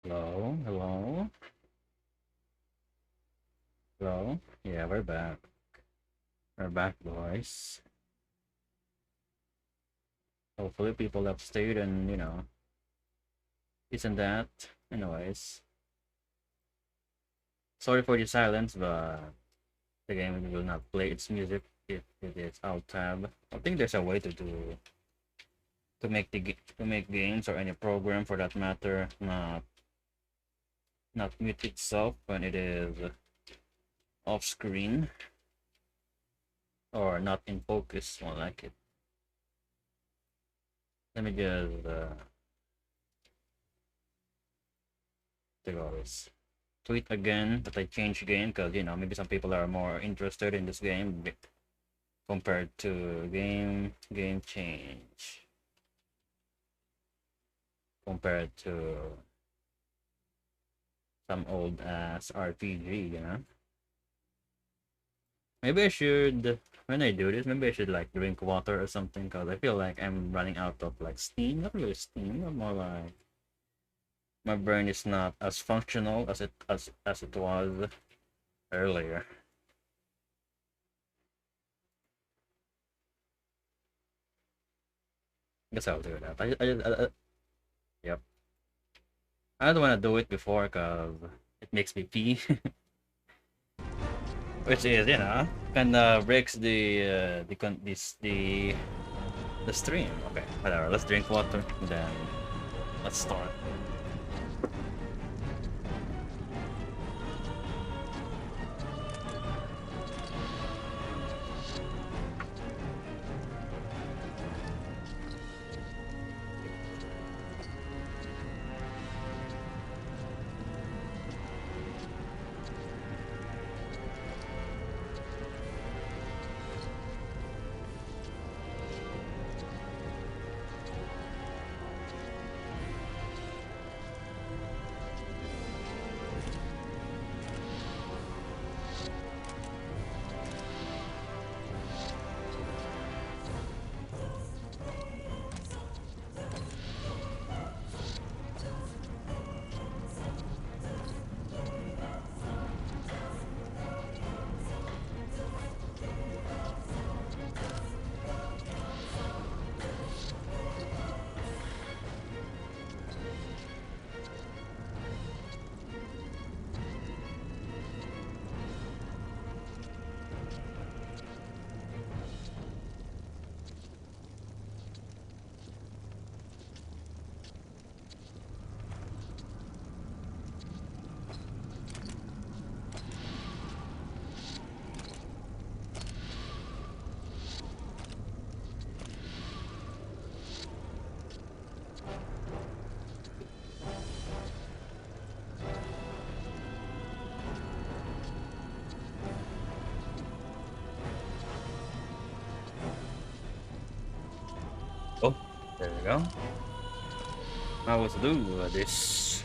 Hello, hello, hello. Yeah, we're back. We're back, boys. Hopefully, people have stayed and isn't that? Anyways, sorry for the silence, but the game will not play its music if it is alt tab. I think there's a way to make to make games or any program for that matter not mute itself when it is off screen or not in focus. More like it. Let me just take all this. Tweet again that I changed game because maybe some people are more interested in this game compared to game change compared to some old ass RPG. Maybe I should when I do this, maybe I should like drink water or something because I feel like I'm running out of like steam. Not really steam, but more like my brain is not as functional as it was earlier. Guess I'll do that. Yep. I don't want to do it before because it makes me pee, which is kind of breaks the stream. Okay, whatever. Let's drink water, then let's start. Oh, there we go. Now let's do this.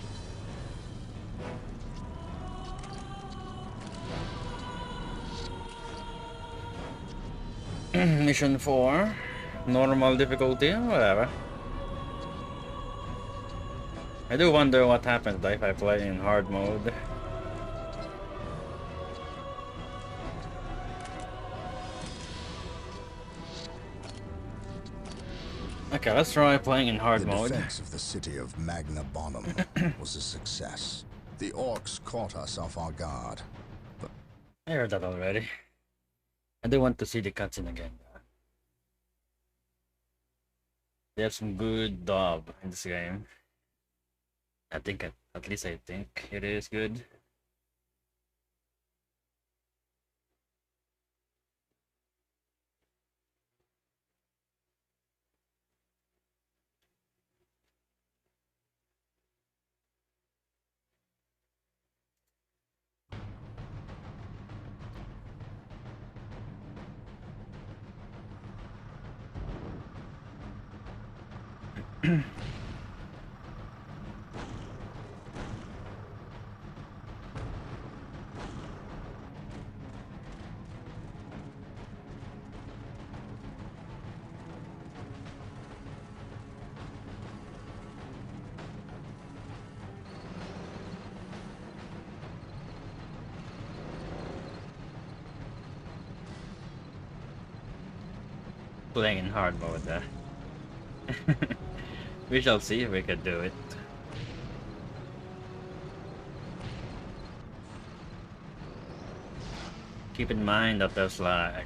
Mission 4. Normal difficulty, whatever. I do wonder what happens if I play in hard mode. Okay, let's try playing in hard mode. The defense of the city of Magna Bonum was a success. The orcs caught us off our guard. But I heard that already. I do want to see the cutscene again. They have some good dub in this game. I think, at least I think it is good. playing in hard mode there. We shall see if we can do it. Keep in mind that there's like,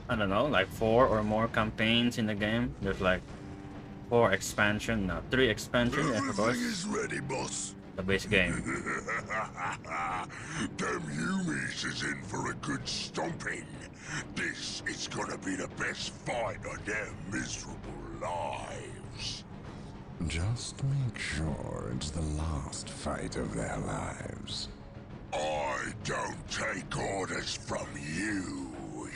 I don't know, like 4 or more campaigns in the game. There's like 4 expansion, no, 3 expansion, yeah, of course. Everything is ready, boss. The base game. Them Humies is in for a good stomping. This is gonna be the best fight of their miserable lives. Just make sure it's the last fight of their lives. I don't take orders from you,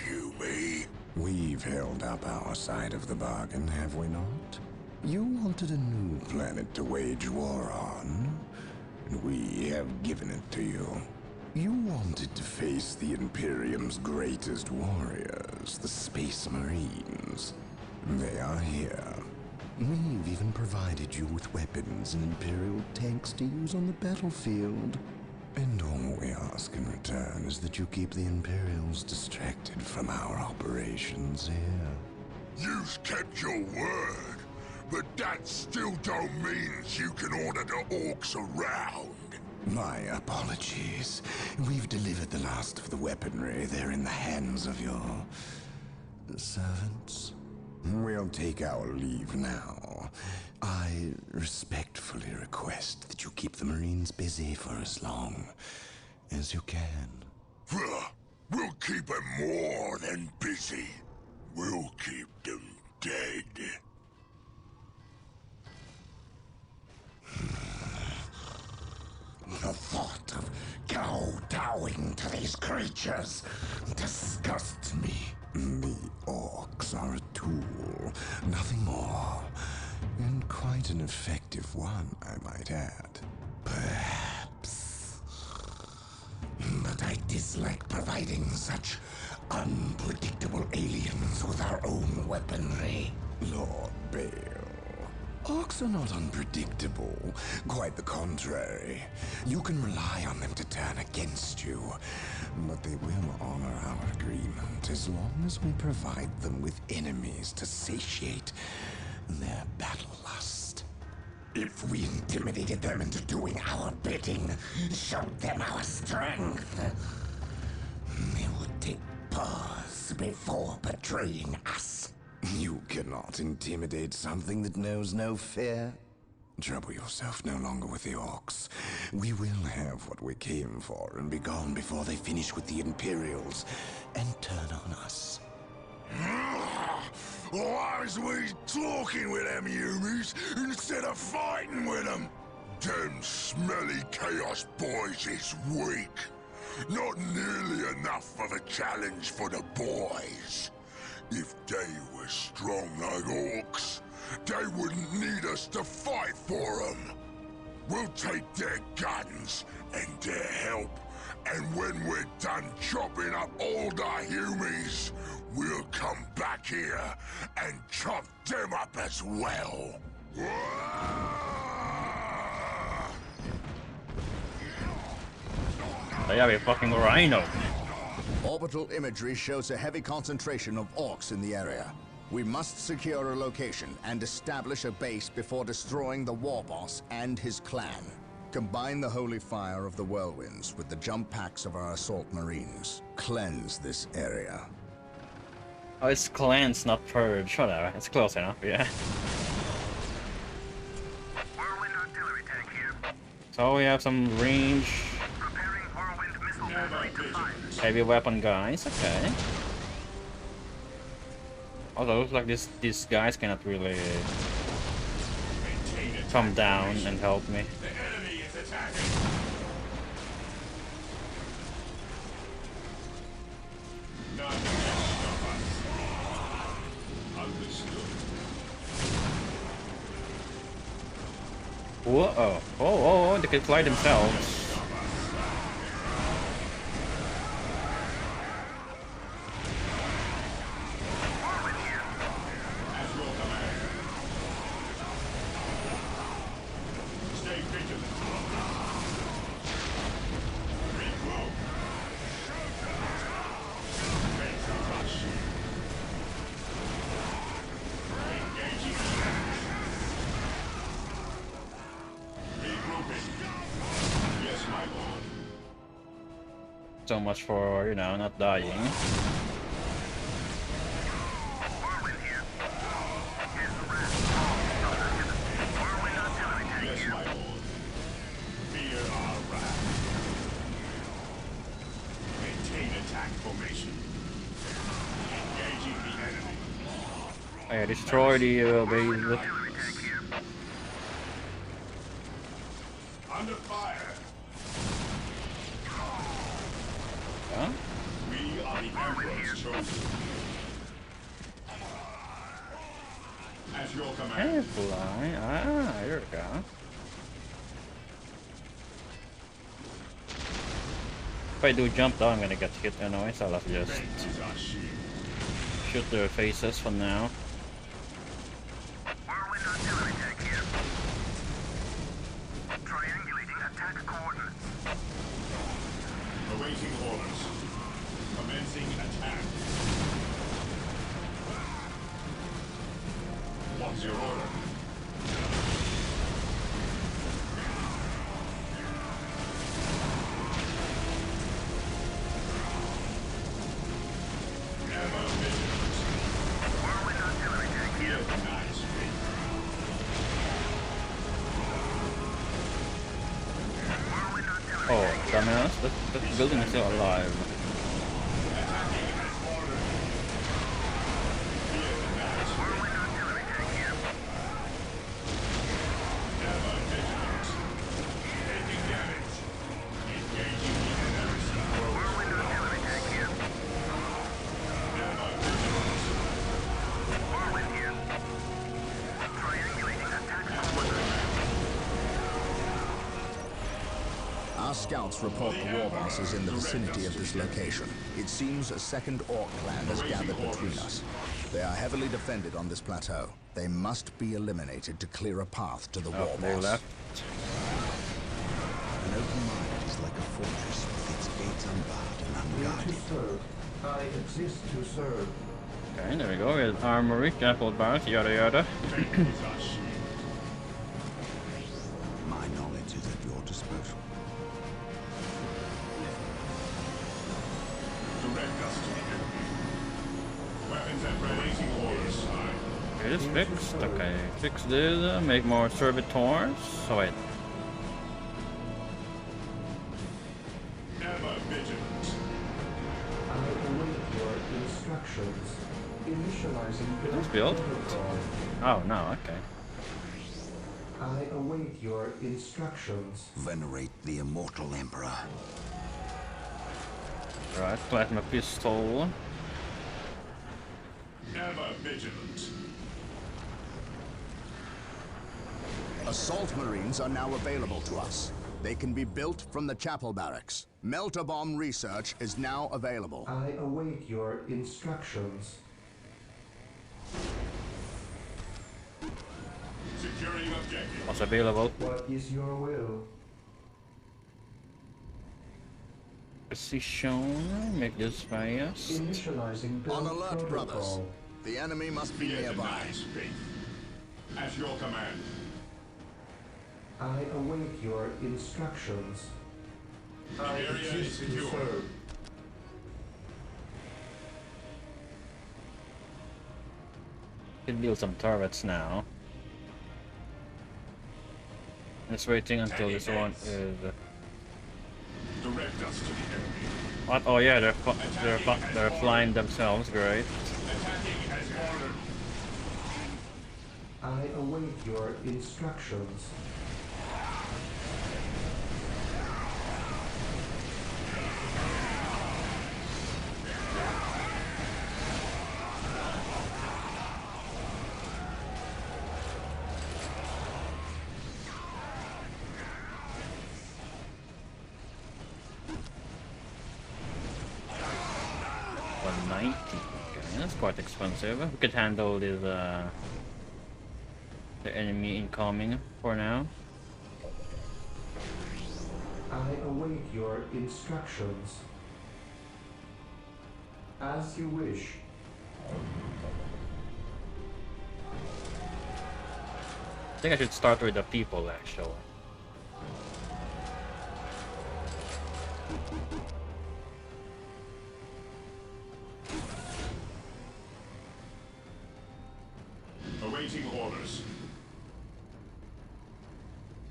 Humie. We've held up our side of the bargain, have we not? You wanted a new planet to wage war on, and we have given it to you. You wanted to face the Imperium's greatest warriors, the Space Marines. They are here. We've even provided you with weapons and Imperial tanks to use on the battlefield. And all we ask in return is that you keep the Imperials distracted from our operations here. You've kept your word, but that still don't mean you can order the orcs around. My apologies. We've delivered the last of the weaponry. They're in the hands of your servants. We'll take our leave now. I respectfully request that you keep the Marines busy for as long as you can. We'll keep them more than busy. We'll keep them dead. The thought of kowtowing to these creatures disgusts me. The orcs are a tool, nothing more. And quite an effective one, I might add. Perhaps. But I dislike providing such unpredictable aliens with our own weaponry. Lord Bale. Orcs are not unpredictable. Quite the contrary. You can rely on them to turn against you. But they will honor our agreement as long as we provide them with enemies to satiate their battle lust. If we intimidated them into doing our bidding, showed them our strength, they would take pause before betraying us. You cannot intimidate something that knows no fear. Trouble yourself no longer with the orcs. We will have what we came for and be gone before they finish with the Imperials and turn on us. Why is we talking with them Humies instead of fighting with them? Them smelly Chaos boys is weak. Not nearly enough of a challenge for the boys. If they were strong like orcs, they wouldn't need us to fight for them. We'll take their guns and their help, and when we're done chopping up all the Humies, we'll come back here and chop them up as well. They have a fucking rhino. Orbital imagery shows a heavy concentration of orcs in the area. We must secure a location and establish a base before destroying the war boss and his clan. Combine the holy fire of the whirlwinds with the jump packs of our assault marines. Cleanse this area. Oh, it's cleanse, not purge. Whatever, it's close enough, yeah. Whirlwind artillery tank here. So we have some range, Preparing whirlwind missile battery to fire. heavy weapon guys, okay. Although looks like these guys cannot really come down and help me. The enemy is attacking. Whoa! Oh, they can fly themselves. So much for, you know, not dying. Whirlwind here. Here's the rat. Whirlwind artillery tank Yes, here. my lord. Fear our wrath. Maintain attack formation. Engaging the enemy. I destroy the base. Artillery tank here. Under fire. Huh? We are the Emperor's chosen. At your command. Hey, fly. Ah, here we go. If I do jump though, I'm gonna get hit anyway, so I'll have to just Fate is our shield. shoot their faces for now. Whirlwind artillery tank here. Triangulating attack coordinates. Awaiting orders. Commencing attack. What's your order? Ever vigilant. Whirlwind artillery tank here. Feel the nice wind. Whirlwind artillery Oh, tank here. dumbass, that building is still alive. Attacking as ordered. Feel the nice wind. Whirlwind artillery tank here. Ever vigilant. Taking damage. Engaging the enemy's approach. Whirlwind artillery tank here. Ever vigilant. Whirlwind here. Triangulating attack coordinates. Our scouts report the war boss is in the vicinity of this location. It seems a second orc clan has gathered between us. They are heavily defended on this plateau. They must be eliminated to clear a path to the war Oh, they boss. left. An open mind is like a fortress with its gates unbarred and unguarded. serve. I exist to serve. Okay, there we go. We have armory, grapple bars, yada yada. Fate is our shield. My knowledge is at your disposal. Direct us to the enemy. Weapons at ready. Awaiting orders. Okay, it's fixed. Okay, fix this. Make more servitors. So wait. Ever vigilant. I await your instructions. Initializing It's built. protocol. Oh no. Okay. I await your instructions. Venerate the immortal emperor. Right, plasma pistol. Ever vigilant. Assault Marines are now available to us. They can be built from the chapel barracks. Melter bomb research is now available. I await your instructions. Securing objective. Was available. What is your will? Precision. Make this fast. Initializing build On alert, protocol. brothers. The enemy must be Fear nearby. denies faith. At your command. I await your instructions. The area is secure. Can build some turrets now. Just waiting until this one is. Direct us to the enemy. What? Oh yeah, they're flying themselves. Great. Attacking as ordered. I await your instructions. $190. Okay, that's quite expensive. We could handle this, the enemy incoming for now. I await your instructions. As you wish. I think I should start with the people actually. Awaiting orders.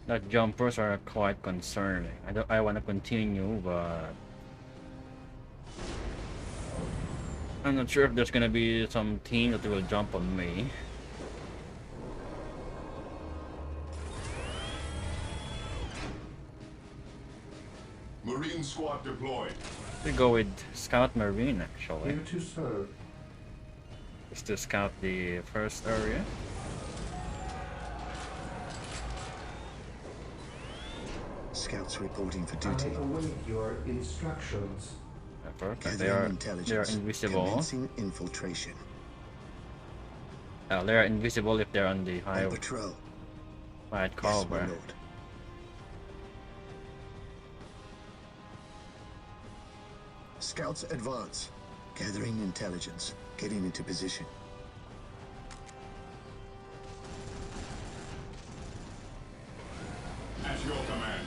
The jumpers are quite concerning. I want to continue, but I'm not sure if there's gonna be some team that will jump on me. Marine squad deployed. We go with Scout Marine actually, Here to serve. just to scout the first area. Scouts reporting for I duty. await your instructions. Perfect. Gathering They are intelligence. invisible. Commencing infiltration. They are invisible if they're on the high On patrol. wide Yes, my cover. lord. Scouts advance. Gathering intelligence. Getting into position. At your command.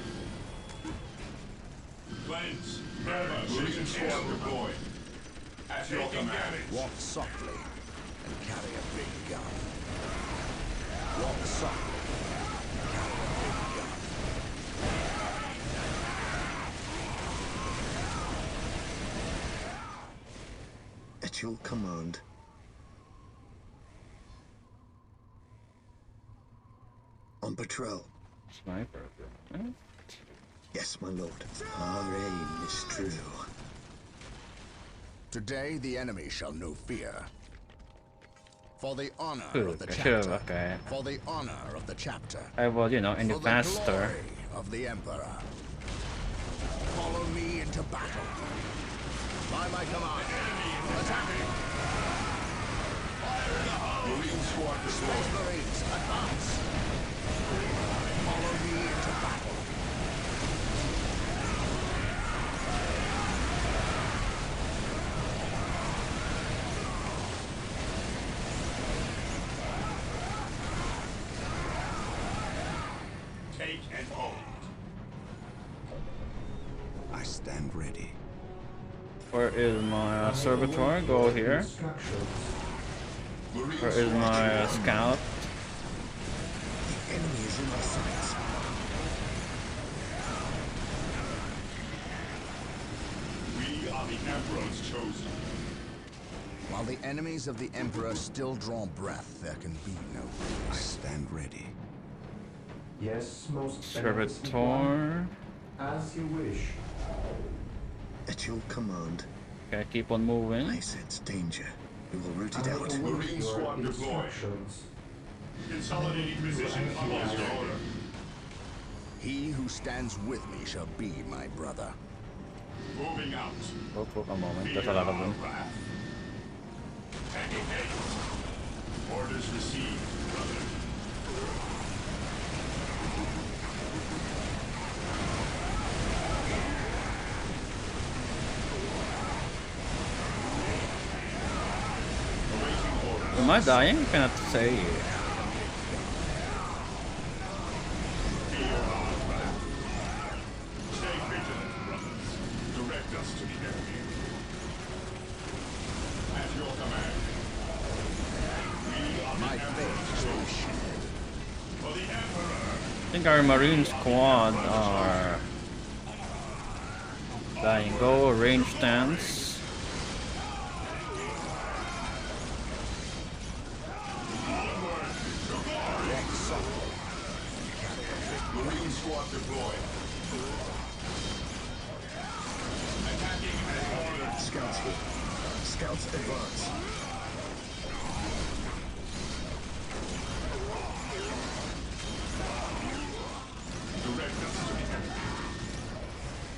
Planes. Marine squad deployed. At your command. Walk softly and carry a big gun. Walk softly and carry a big gun. At your command. On patrol. Sniper. Yes, my lord. Our aim is true. Today the enemy shall know fear. For the honor of the Sure, chapter. okay. For the honor of the chapter. I was, you know, any For the faster. glory of the Emperor. Follow me into battle. By my command. Attacking. Marine squad Space deployed. Marines, advance. Follow me into battle. Take and hold. I stand ready. Where is my servitor? Go here. Instructions. Marine Where is squad my deployed. scout? The enemy is in our sights. We are the Emperor's chosen. While the enemies of the Emperor still draw breath, there can be no I peace. stand ready. Yes, most beneficent one. Servitor. As you wish. At your command. Okay, keep on moving. I sense danger. We will root I it out. await Marine your squad deployed. instructions. Consolidating position upon your order. He who stands with me shall be my brother. Moving out. Oh, for a moment. There's a lot of them. Wrath. Engage. Orders received, brother. Awaiting orders. Am I dying? Cannot say. Fear our wrath. Stay vigilant, brothers. Direct us to the enemy. At your command. We are My the fate Emperor's shall be chosen. shared. For the Emperor. I think our Marine squad are dying. Go range stance. Walk softly. Marine squad deployed. Attacking as ordered. Scouts here. Scouts advance. Direct us to the enemy.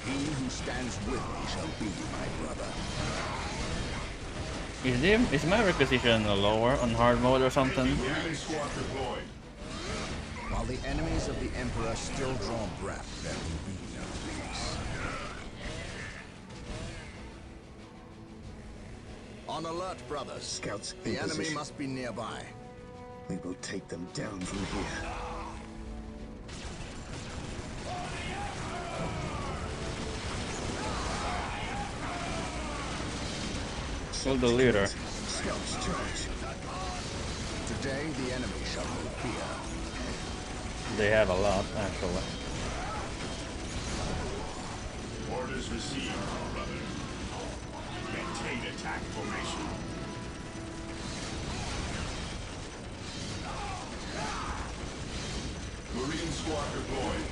He who stands with me shall be my brother. Is my requisition lower on hard mode or something? Marine squad deployed. While the enemies of the Emperor still draw breath, there will be no peace. On alert, brothers. Scouts in The enemy position. must be nearby. We will take them down from here. Kill the leader. Scouts charge. day the enemy shall know fear. They have a lot, actually. Orders received, brother. Maintain attack formation. Marine squad deployed.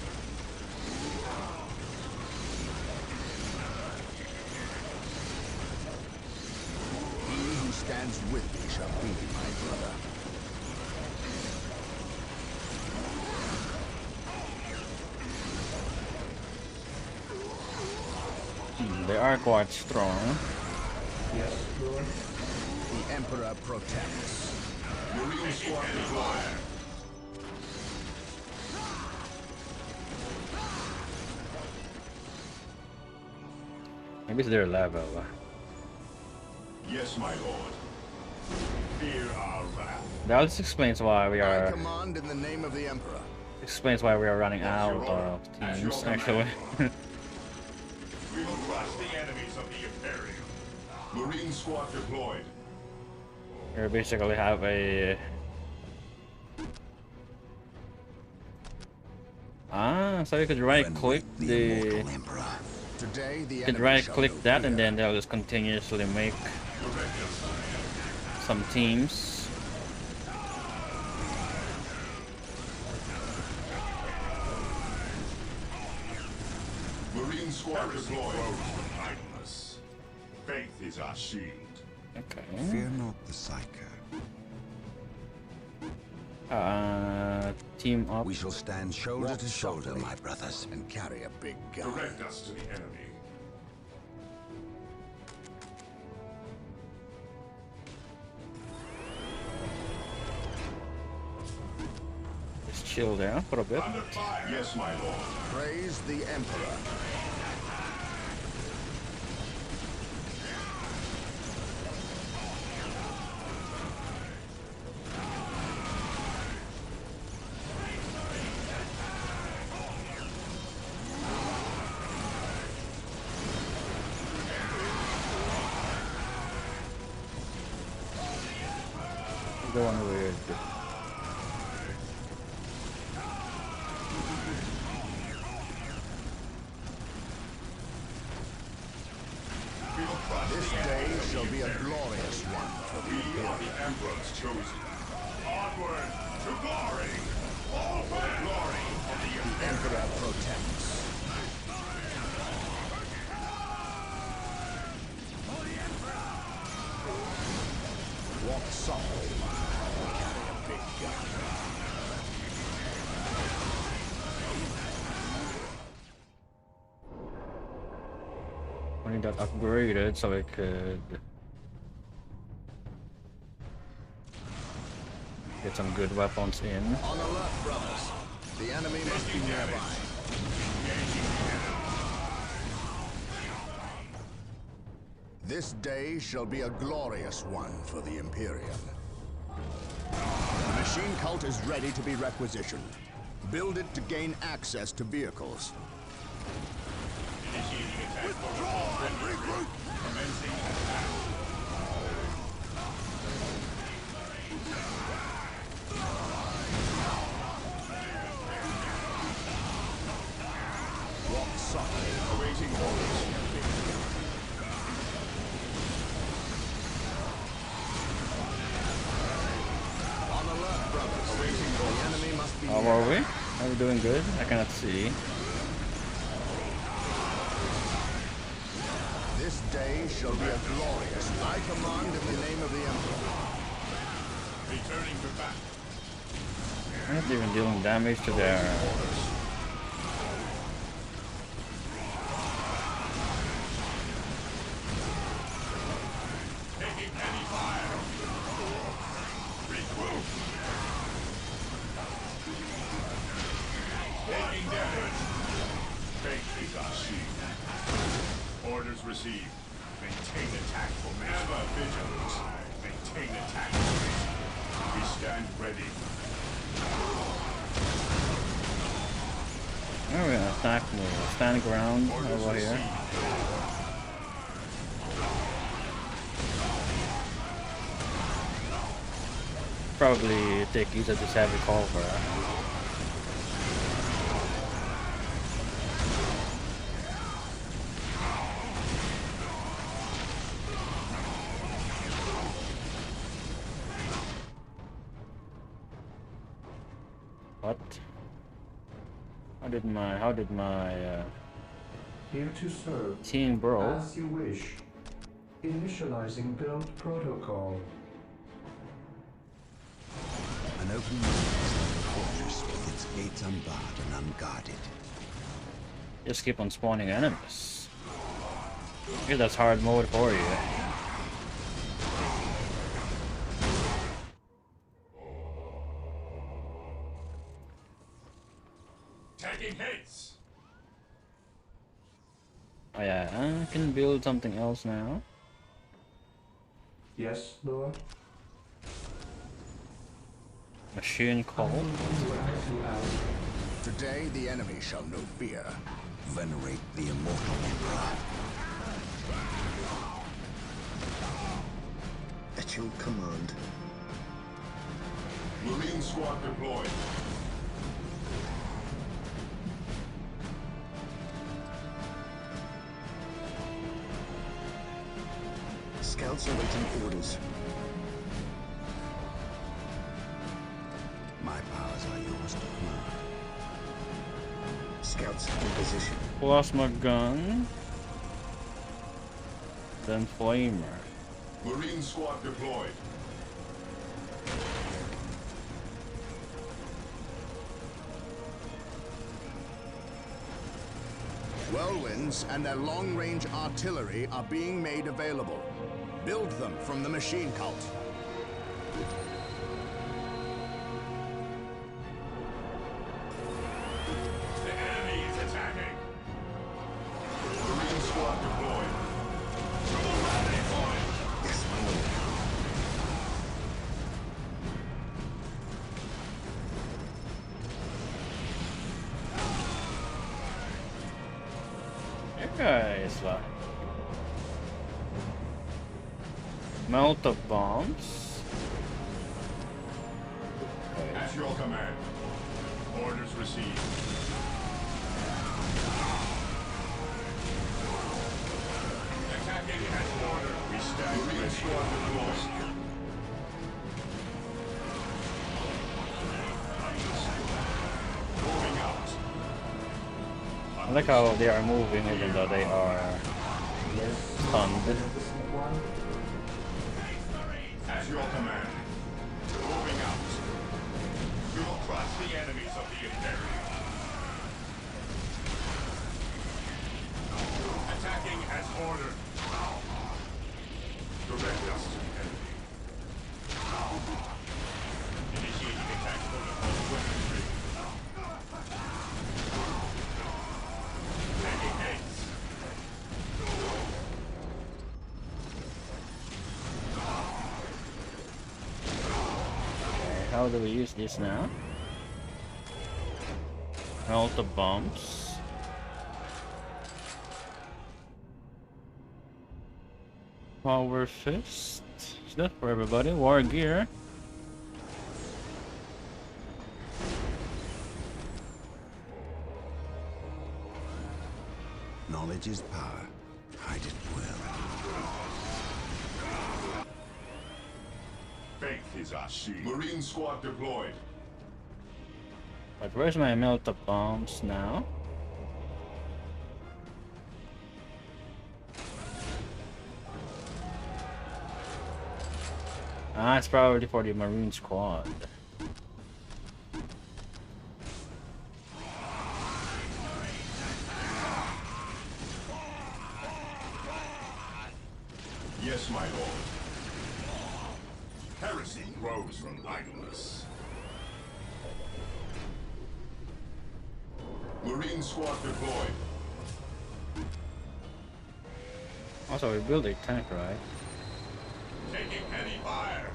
He who stands with me shall be my brother. They are quite strong. Yes, Lord. The Emperor protects. Marine squad deployed. Maybe it's their level. Yes, my lord. Fear our wrath. That just explains why we I are command in the name of the Emperor. running out of teams. Actually, We will crush the enemies of the Imperium. Marine squad deployed. you basically have a so you could right-click the. immortal Emperor. Today the You could enemy right-click shall know that, fear. and then they'll just continuously make some teams. Marine squad deployed. Idleness. Faith is our shield. Okay. Fear not the Psyker. Team up. We shall stand shoulder to shoulder, my brothers. And carry a big gun. Direct us to the enemy. Just chill there for a bit. Under fire. Yes, my lord. Praise the Emperor. Going weird. We will crush This the day enemies of shall the be a Imperium. glorious one for the We are Imperium. the Emperor's chosen. Onward to glory. All for the glory of the Imperium. Emperor protects. Walk softly. Carry a big gun. I need that upgraded so I could get some good weapons in. On alert, brothers. The enemy must be nearby. This day shall be a glorious one for the Imperium. The machine cult is ready to be requisitioned. Build it to gain access to vehicles. Initiating attack. Withdraw and regroup. Commencing attack. Walk softly. Awaiting orders. On alert, brothers. Awaiting The orders. enemy must be How nearby. are we? Are we doing good? I cannot see. This day shall be a glorious. I command in the name of the Emperor. Returning to battle. I'm not even dealing damage to their. Taking heavy fire. Regroup. Taking damage. Faith is our shield. Orders received. Maintain attack formation. Ever vigilant. Maintain attack formation. We stand ready. Oh, we're gonna attack more. Stand ground Orders over here. received. probably take each of this heavy cover. What? How did my Here to serve. team bro? As you wish. Initializing build protocol. An open mine is like a fortress with its gates unbarred and unguarded. Just keep on spawning enemies. Yeah, that's hard mode for you. Taking hits. Oh yeah, I can build something else now. Yes, Lord. Machine call. Today the enemy shall know fear. Venerate the immortal emperor. At your command. Marine squad deployed. Scouts awaiting orders. My powers are yours to command. Scouts in position. Plasma gun. Then flamer. Marine squad deployed. Whirlwinds and their long-range artillery are being made available. Build them from the machine cult. The enemy is attacking. Marine squad deployed. To the rally point. Yes, my lord. Guys, like melt the bombs. At your command. Orders received. Attacking at order. We stand Marine squad deployed. Moving out. I like how they are moving even though they are stunned. At your command. Moving out. We will crush the enemies of the Imperium. Attacking as ordered. Direct us to the enemy. Initiating attack protocol weaponry. Taking hits. Okay, how do we use this now? Melt the bombs. Power fist. Is that for everybody? War gear. Knowledge is power. Hide it well. Faith is our shield. Marine squad deployed. But where's my melt the bombs now? Ah, it's probably for the Marine squad. Yes, my lord. Heresy grows from idleness. Marine squad deployed. Also, we built a tank, right? Taking heavy fire.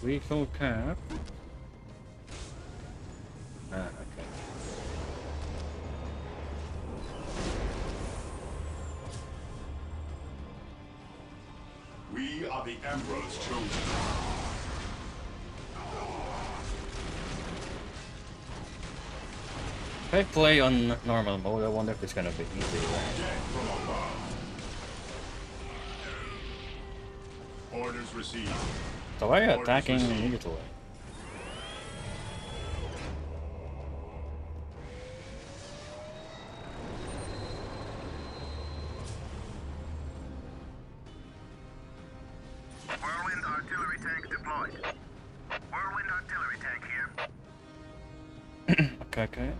Lethal cap. Ah, okay. We are the Emperor's chosen. If I play on normal mode, I wonder if it's gonna be easy. Orders received. So why are you attacking immediately? Whirlwind artillery tank deployed. Whirlwind artillery tank here. Okay.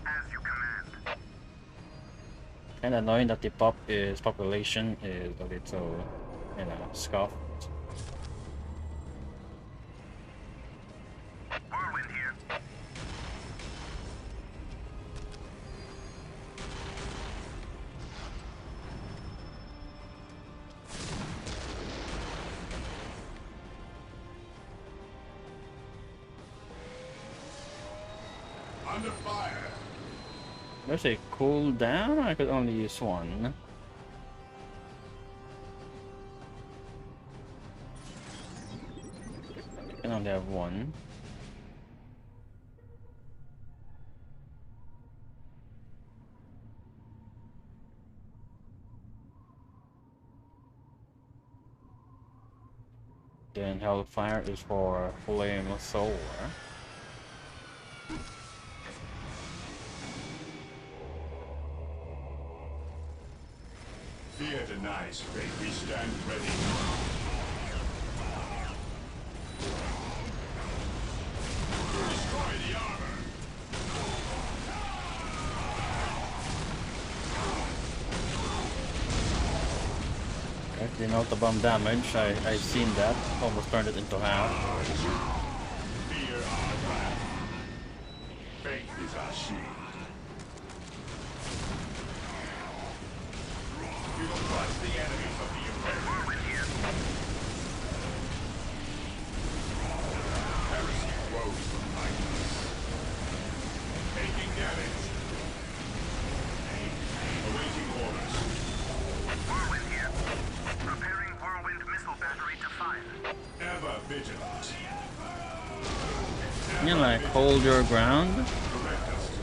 As you command. And annoying that the population is a little, scuffed. Whirlwind here. Under fire. There's a cooldown. I could only use one. I can only have one. Then Hellfire is for Flame Solar. Fear denies fate. We stand ready. Destroy the armor. Okay, the auto bomb damage. I've seen that. Almost turned it into half. Fear our wrath. Faith is our shield. We will crush the enemies of the Imperium. Whirlwind here. Heresy grows from lightness. Taking damage. Awaiting orders. Whirlwind here. Preparing whirlwind missile battery to fire. Ever vigilant. Can you like hold your ground? Direct us to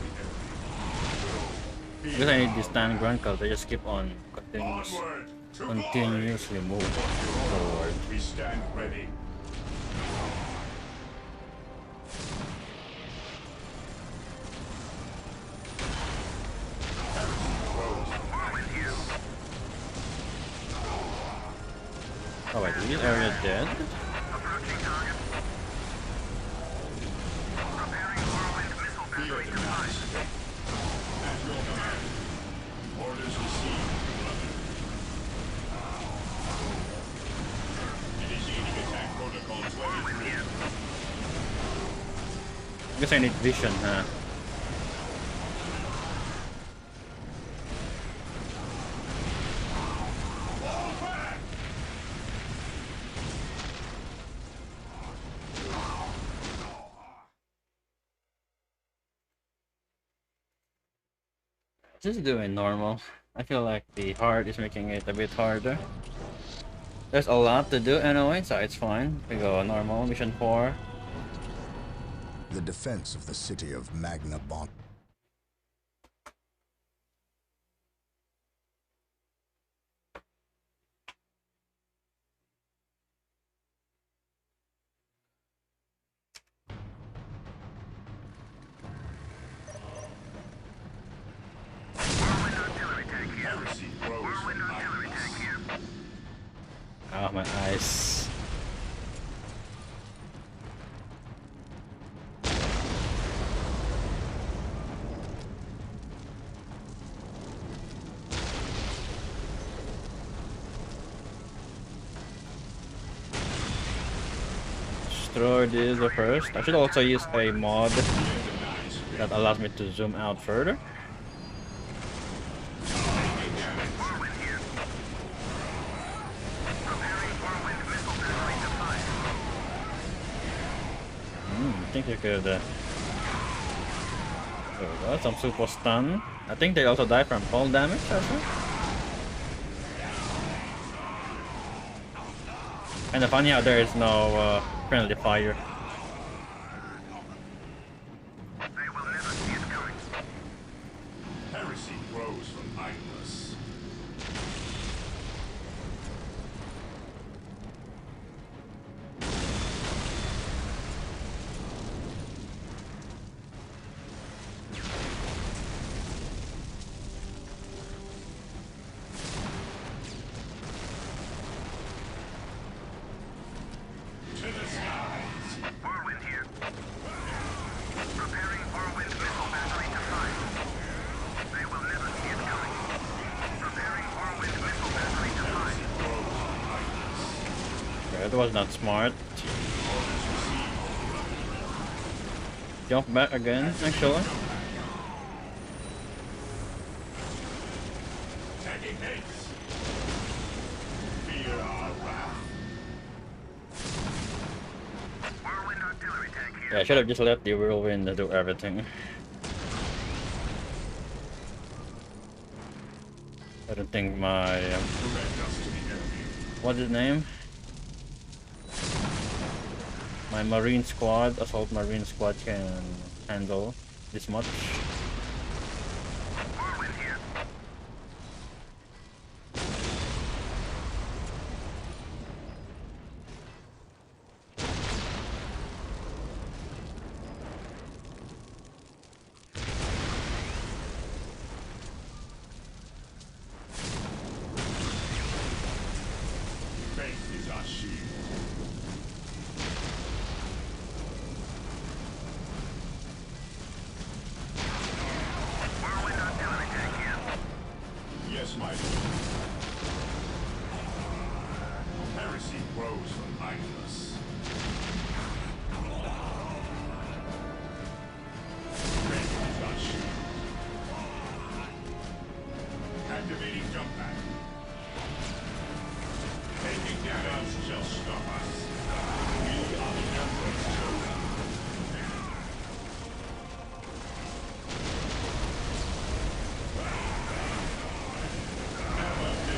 the Because I need to stand ground because they just keep on onward to glory. continuously move forward. We stand ready. Whirlwind here. Oh wait, is this area dead? Approaching target. Preparing whirlwind missile battery to fire. At your command. Orders received, brother. Initiating attack protocol 23. I guess I need vision, huh? Just doing normal. I feel like the hard is making it a bit harder. There's a lot to do anyway, so it's fine. We go normal, mission 4. The defense of the city of Magna Bon. Whirlwind artillery tank here. Heresy grows Whirlwind from artillery lightness. tank here. Ah, my eyes. Destroy this first. I should also use a mod that allows me to zoom out further. Whirlwind here. Preparing whirlwind missile battery to fire. I think you could. There we go, some super stun. I think they also die from fall damage, also. Kinda funny how there is no friendly fire. They will never see it coming. Heresy grows from idleness. To the skies. Whirlwind here. Preparing whirlwind missile battery to fire. They will never see it coming. Preparing whirlwind missile battery to fire. That was not smart. Jump back again, actually. Taking hits. Fear our wrath. Whirlwind artillery tank here. Yeah, I should have just let the whirlwind do everything. I don't think my Direct us to the enemy. what's his name? My Marine squad, Assault Marine squad can handle this much. Whirlwind here. Faith is our shield. Whirlwind artillery tank here. Yes, my lord. Heresy grows from idleness. Faith is our shield. Activating jump pack. Taking damage shall stop us. We are the Emperor's chosen.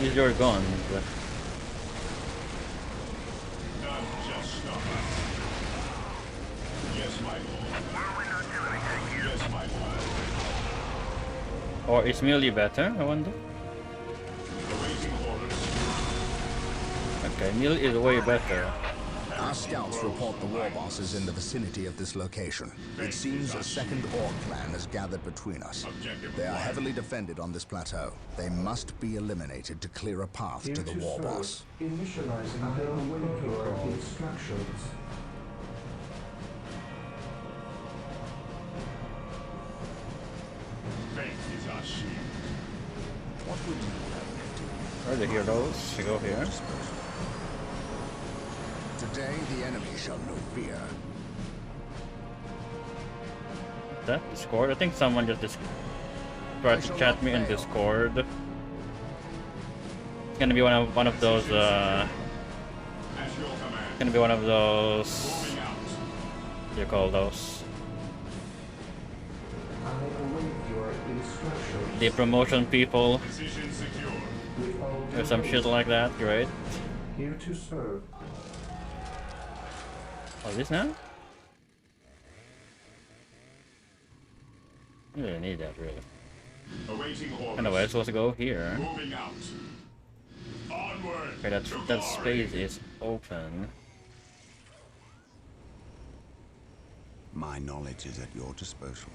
Use your guns. None shall stop us. Yes, my lord. Whirlwind artillery tank here. Yes, my lord. Or is melee better, I wonder? Awaiting orders. Okay, melee is way better. Our scouts report the war boss is in the vicinity of this location. It seems a second Orc clan has gathered between us. They are heavily defended on this plateau. They must be eliminated to clear a path Here to the war serve. boss. Initializing build protocol instructions. Faith is our shield. What would you have me do? Where are the heroes? To go here. Today the enemy shall know fear. Is that Discord? I think someone just tried to chat me in Discord. It's gonna be one of those At your command. gonna be one of those Moving out. what do you call those? I await your instructions. The promotion people Position secure. With all or some shit like that, right? Here to serve. Oh, this now? I really need that, really. Awaiting orders. Anyways, let's go here. Moving out. Onward. Okay, that to that glory. space is open. My knowledge is at your disposal.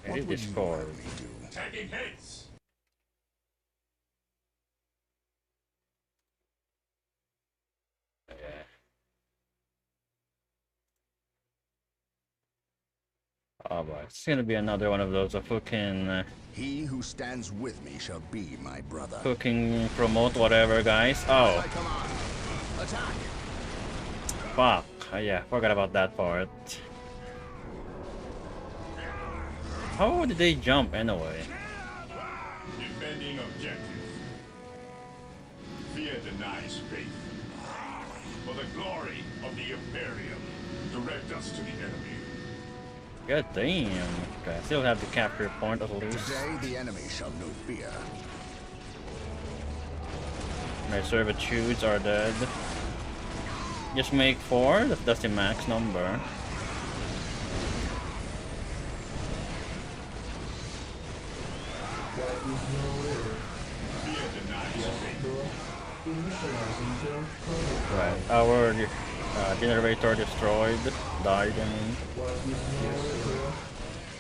It What is would you Discord. have me do? Taking hits. Yeah. Oh boy, it's gonna be another one of those fucking He who stands with me shall be my brother. fucking promote whatever, guys. Oh, I command. Attack! fuck. Yeah, forgot about that part. How did they jump anyway? Defending objective. Fear denies faith. For the glory of the Imperium, direct us to the enemy. God damn. Okay, I still have the capture point at least. Today the enemy shall know fear. My servitudes are dead. Just make 4, that's the max number. Right, our generator destroyed, died, I mean.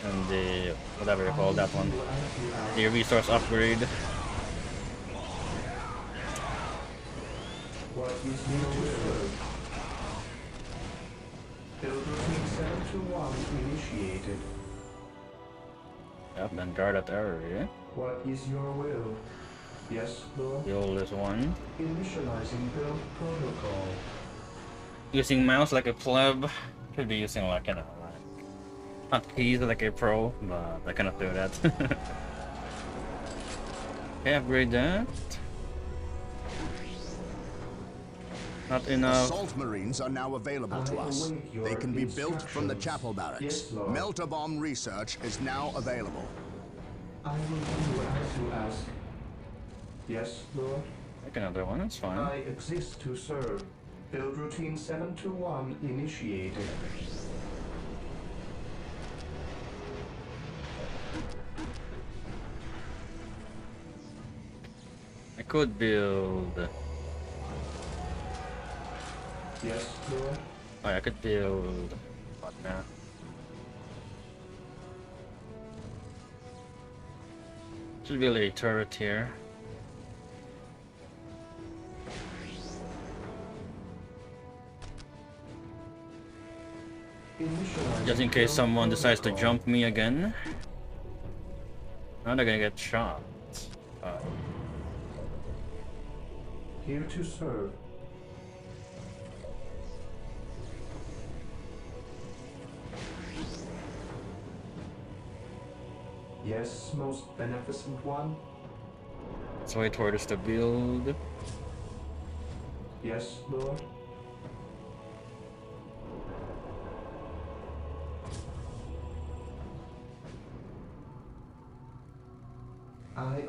And the, whatever you call that one, the resource upgrade. What is new? Build routine 721 initiated. Yep, then guard that area. What is your will? Yes, Lord. The oldest one. Initializing build protocol. Using mouse like a pleb. Should be using like, you know, like, not keys like a pro, but I cannot do that. Okay, upgrade that. Not enough. Assault Marines are now available to us. They can be built from the chapel barracks. Yes, Lord. Melter bomb research is now available. I will do as you ask. Yes, Lord. Like another one, that's fine. I exist to serve. Build routine 721 initiated. I could build. Yes, Lord. Oh, I could build. What now? Should build a turret here. Just in case someone decides to jump me again. Now they're gonna get shot. Here to serve. Yes, most beneficent one. Let's wait for this to build. Yes, Lord.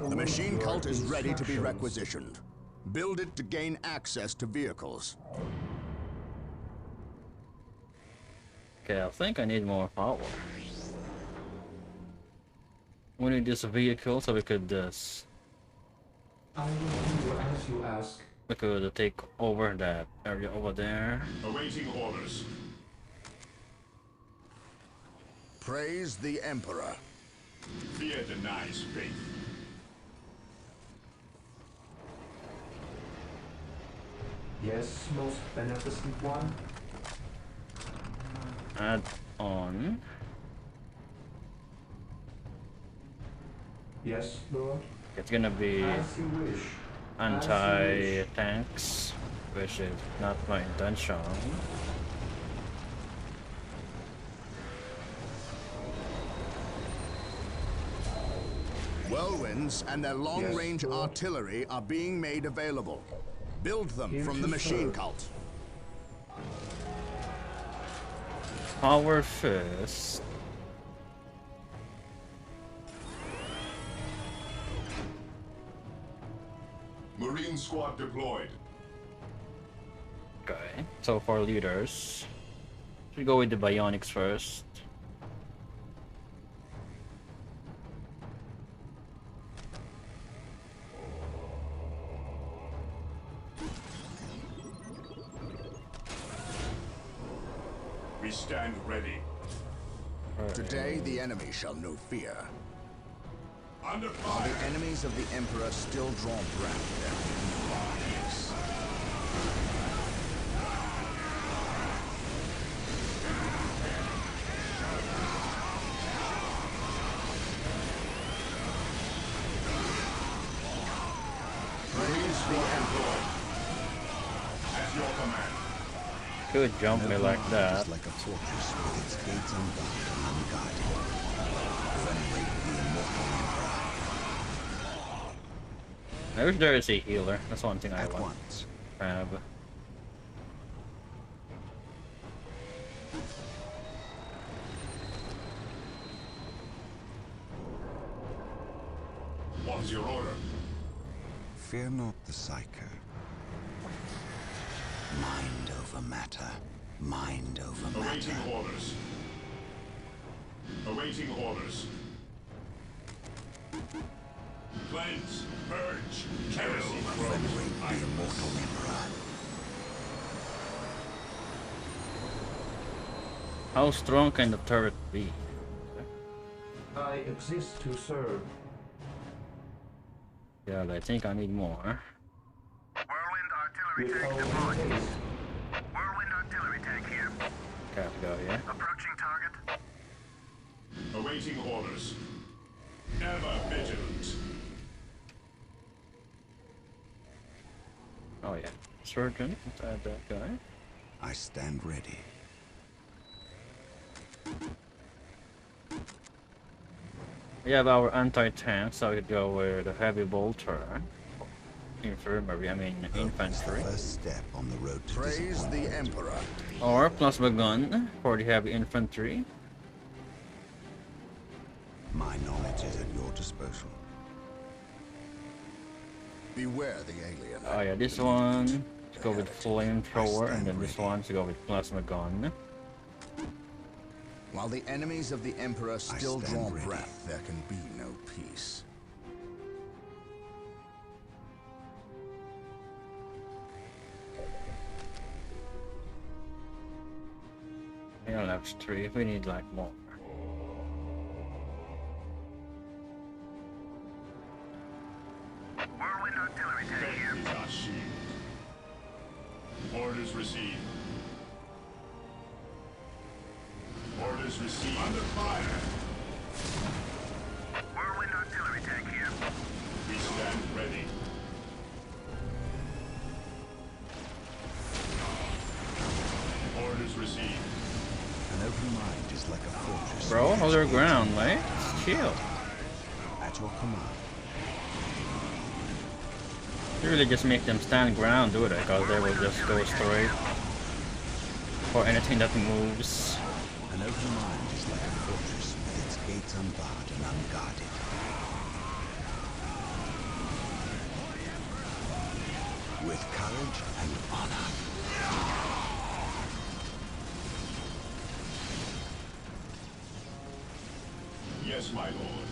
The machine cult is ready to be requisitioned. Build it to gain access to vehicles. Okay, I think I need more power. We need this vehicle so we could just I will do as you ask. we could take over that area over there. Awaiting orders. Praise the Emperor. Fear denies faith. Yes, most beneficent one. Add on. Yes, Lord. It's gonna be As you wish. anti-tanks, which is not my intention. Whirlwinds and their long-range Yes, Lord. artillery are being made available. Build them Here from to the machine serve. cult. Power first. Marine squad deployed. Okay, so for leaders, should go with the bionics first. We stand ready. Today, the enemy shall know fear. Under Are fire. the enemies of the Emperor still draw breath at the end of our peace? Marine squad deployed. At your command. Could jump me like that. It's like a fortress with its gates unbarred and unguarded. Venerate the immortal Emperor. I wish there is a healer. That's one thing I At want once. to have. What is your order? Fear not the Psyker. Mind over matter. Mind over matter. Awaiting orders. Awaiting orders. Cleanse, purge, heresy grows. Venerate the immortal emperor. How strong can the turret be? I exist to serve. Yeah, I think I need more. Whirlwind artillery With tank our deployed. haste, Whirlwind artillery tank here. Can't go, yeah. Approaching target. Awaiting orders. Ever vigilant. Oh yeah. Surgeon, let's add that guy. I stand ready. We have our anti-tank, so we could go with a heavy bolter. Infirmary, I mean infantry. First step on the road to Praise disappointment. the Emperor. Or plasma gun for the heavy infantry. My knowledge is at your disposal. Beware the alien. Oh yeah, this one to go with flamethrower, and then this one to go with plasma gun. While the enemies of the Emperor still stand draw ready. breath, there can be no peace. Yeah, that's 3. We need like more. Whirlwind artillery tank here. Faith is our shield. Orders received. Orders received. Under fire. Whirlwind artillery tank here. We stand ready. Orders received. An open mind is like a fortress. Bro, hold your ground, mate. Chill. At your command. You really just make them stand ground, do it, because they will just go straight for anything that moves. An open mind is like a fortress with its gates unbarred and unguarded. With courage and honor. Yes, my lord.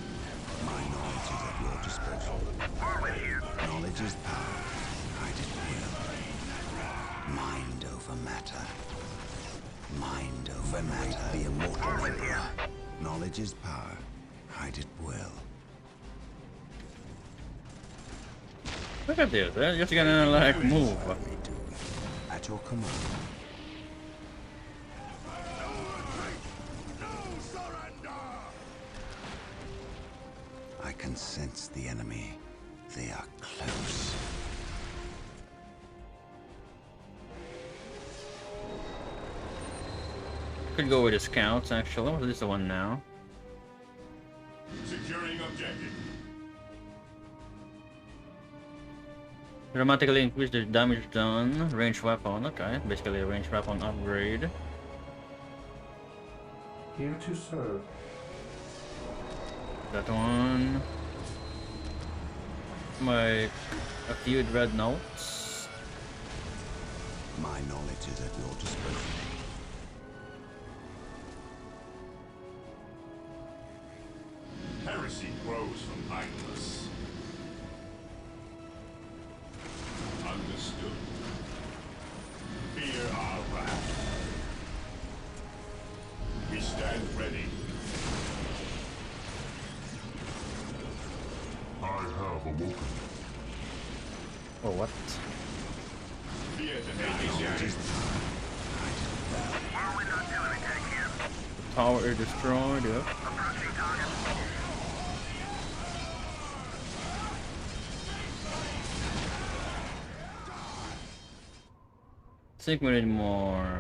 My knowledge is at your disposal. Whirlwind here. Knowledge is power. Hide it will. Mind over matter. Mind over matter. The immortal emperor. Knowledge is power. Hide it will. Look at this, they're just gonna like move. At your command. I can sense the enemy. They are close. Could go with the scouts actually. What is the one now? Securing objective. Dramatically increase the damage done. Range weapon, okay. Basically a range weapon upgrade. here to serve. That one. My a few dreadnoughts. My knowledge is at your disposal. Heresy grows from idleness. Understood. Fear our wrath. We stand ready. I have awoken. Oh what? Fear the nation. Whirlwind artillery tank here. Tower is destroyed, yeah. Approaching target. I think we need more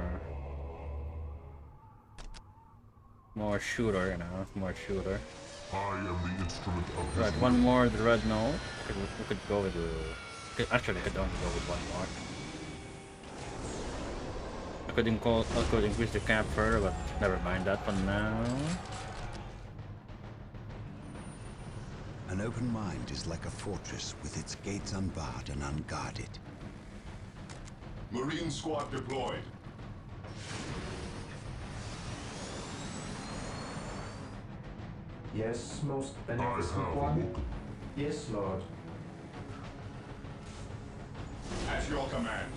shooter, you know, more shooter. I am the instrument of Right, one more dreadnought. We could go with the. Actually, I could only go with one more. I could increase the cap further, but never mind that for now. An open mind is like a fortress with its gates unbarred and unguarded. Marine squad deployed. Yes, most I beneficent have one. woken. Yes, Lord. At your command.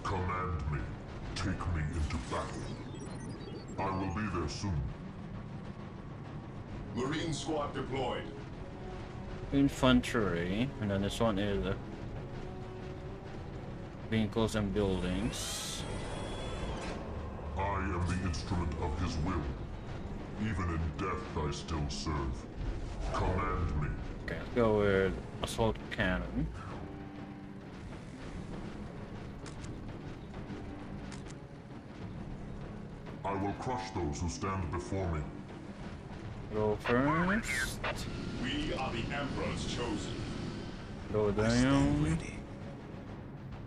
Command me. Take me into battle. I will be there soon. Marine squad deployed. Infantry, and then this one is vehicles and buildings. I am the instrument of his will. Even in death I still serve. Command me. Okay, let's go with assault cannon. I will crush those who stand before me. Go first. We are the Emperor's chosen. Go Stand down. ready.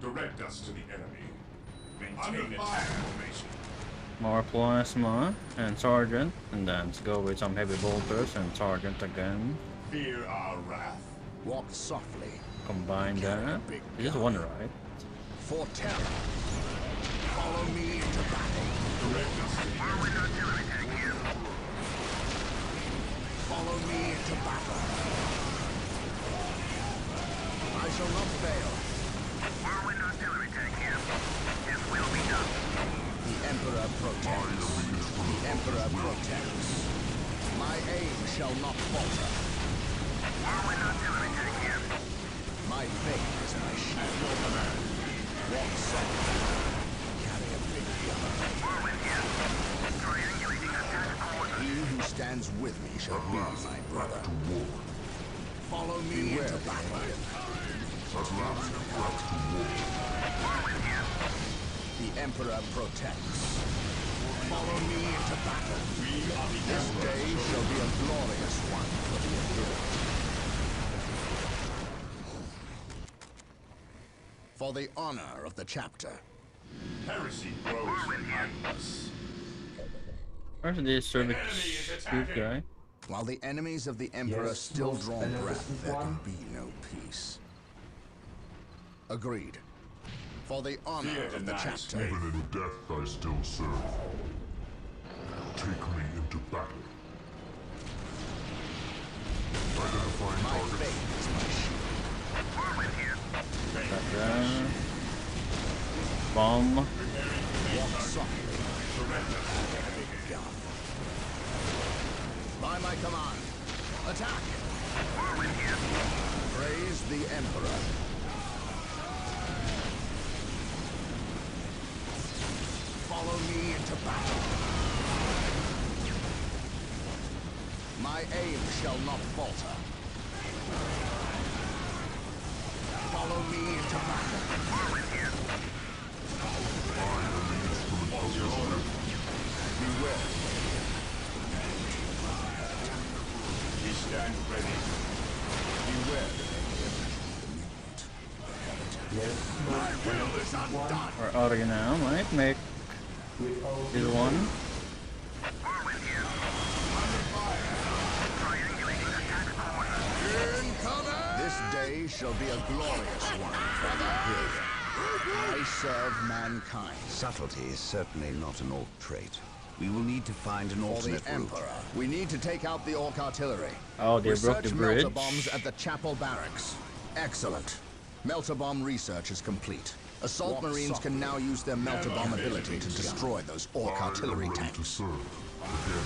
Direct us to the enemy. Maintain attack formation. More plasma and sergeant, and then let's go with some heavy bolters and sergeant again. Fear our wrath. Walk softly. Combine that. This is one right. For terror. Follow me into battle. Direct us to the enemy. Follow me into battle. I shall not fail. Whirlwind artillery tank here. This will be done. The Emperor protects. The Emperor protects. My aim shall not falter. Whirlwind artillery tank here. My faith is my shield. Walk softly. Carry a big gun. Whirlwind here. Triangulating attack coordinates. He who stands with me shall be my brother. To war. Follow me into battle. At last, back to war. Whirlwind here. The Emperor protects. Follow me into battle. This day shall be a glorious one for the endured. For the honor of the chapter. Heresy grows behind us. Where's this cervix group guy? While the enemies of the Emperor Yes, still most draw breath, beneficent there can one. be no peace. Agreed. For the honor Fear of the denies chapter. faith. Even in death I still serve. Take me into battle. Identifying My target. faith is my shield. Whirlwind here. Got that. Bomb. Walk softly. Big gun. By my command. Attack! Whirlwind here. Praise the Emperor. Follow me into battle. My aim shall not falter. Follow me into battle. Whirlwind here. Beware. We stand ready. Beware. Yes, most beneficent one. We're out again now, might make With all this one. Whirlwind here. Triangulating attack coordinates. This day shall be a glorious one for the Imperium. I serve mankind. Subtlety is certainly not an orc trait. We will need to find an For the alternate route. Emperor, we need to take out the Orc artillery. Oh, they broke Research the melter bridge. bombs at the chapel barracks. Excellent. Melter bomb research is complete. Assault Marines can now use their melter bomb ability to destroy those Orc artillery I am ready to tanks. serve. Again.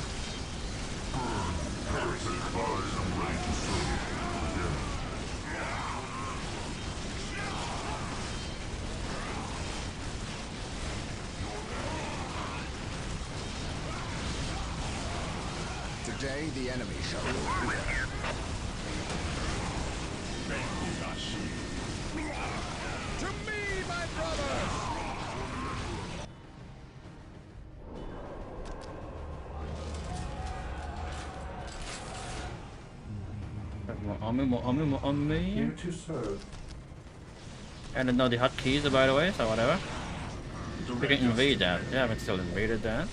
Burn, heretic. I am ready to serve. Again. Today, the enemy shall rule. To me, my brothers! More army, more army, more army. Here to serve. I don't know the hotkeys, by the way, so whatever. We can invade that. They haven't still invaded that.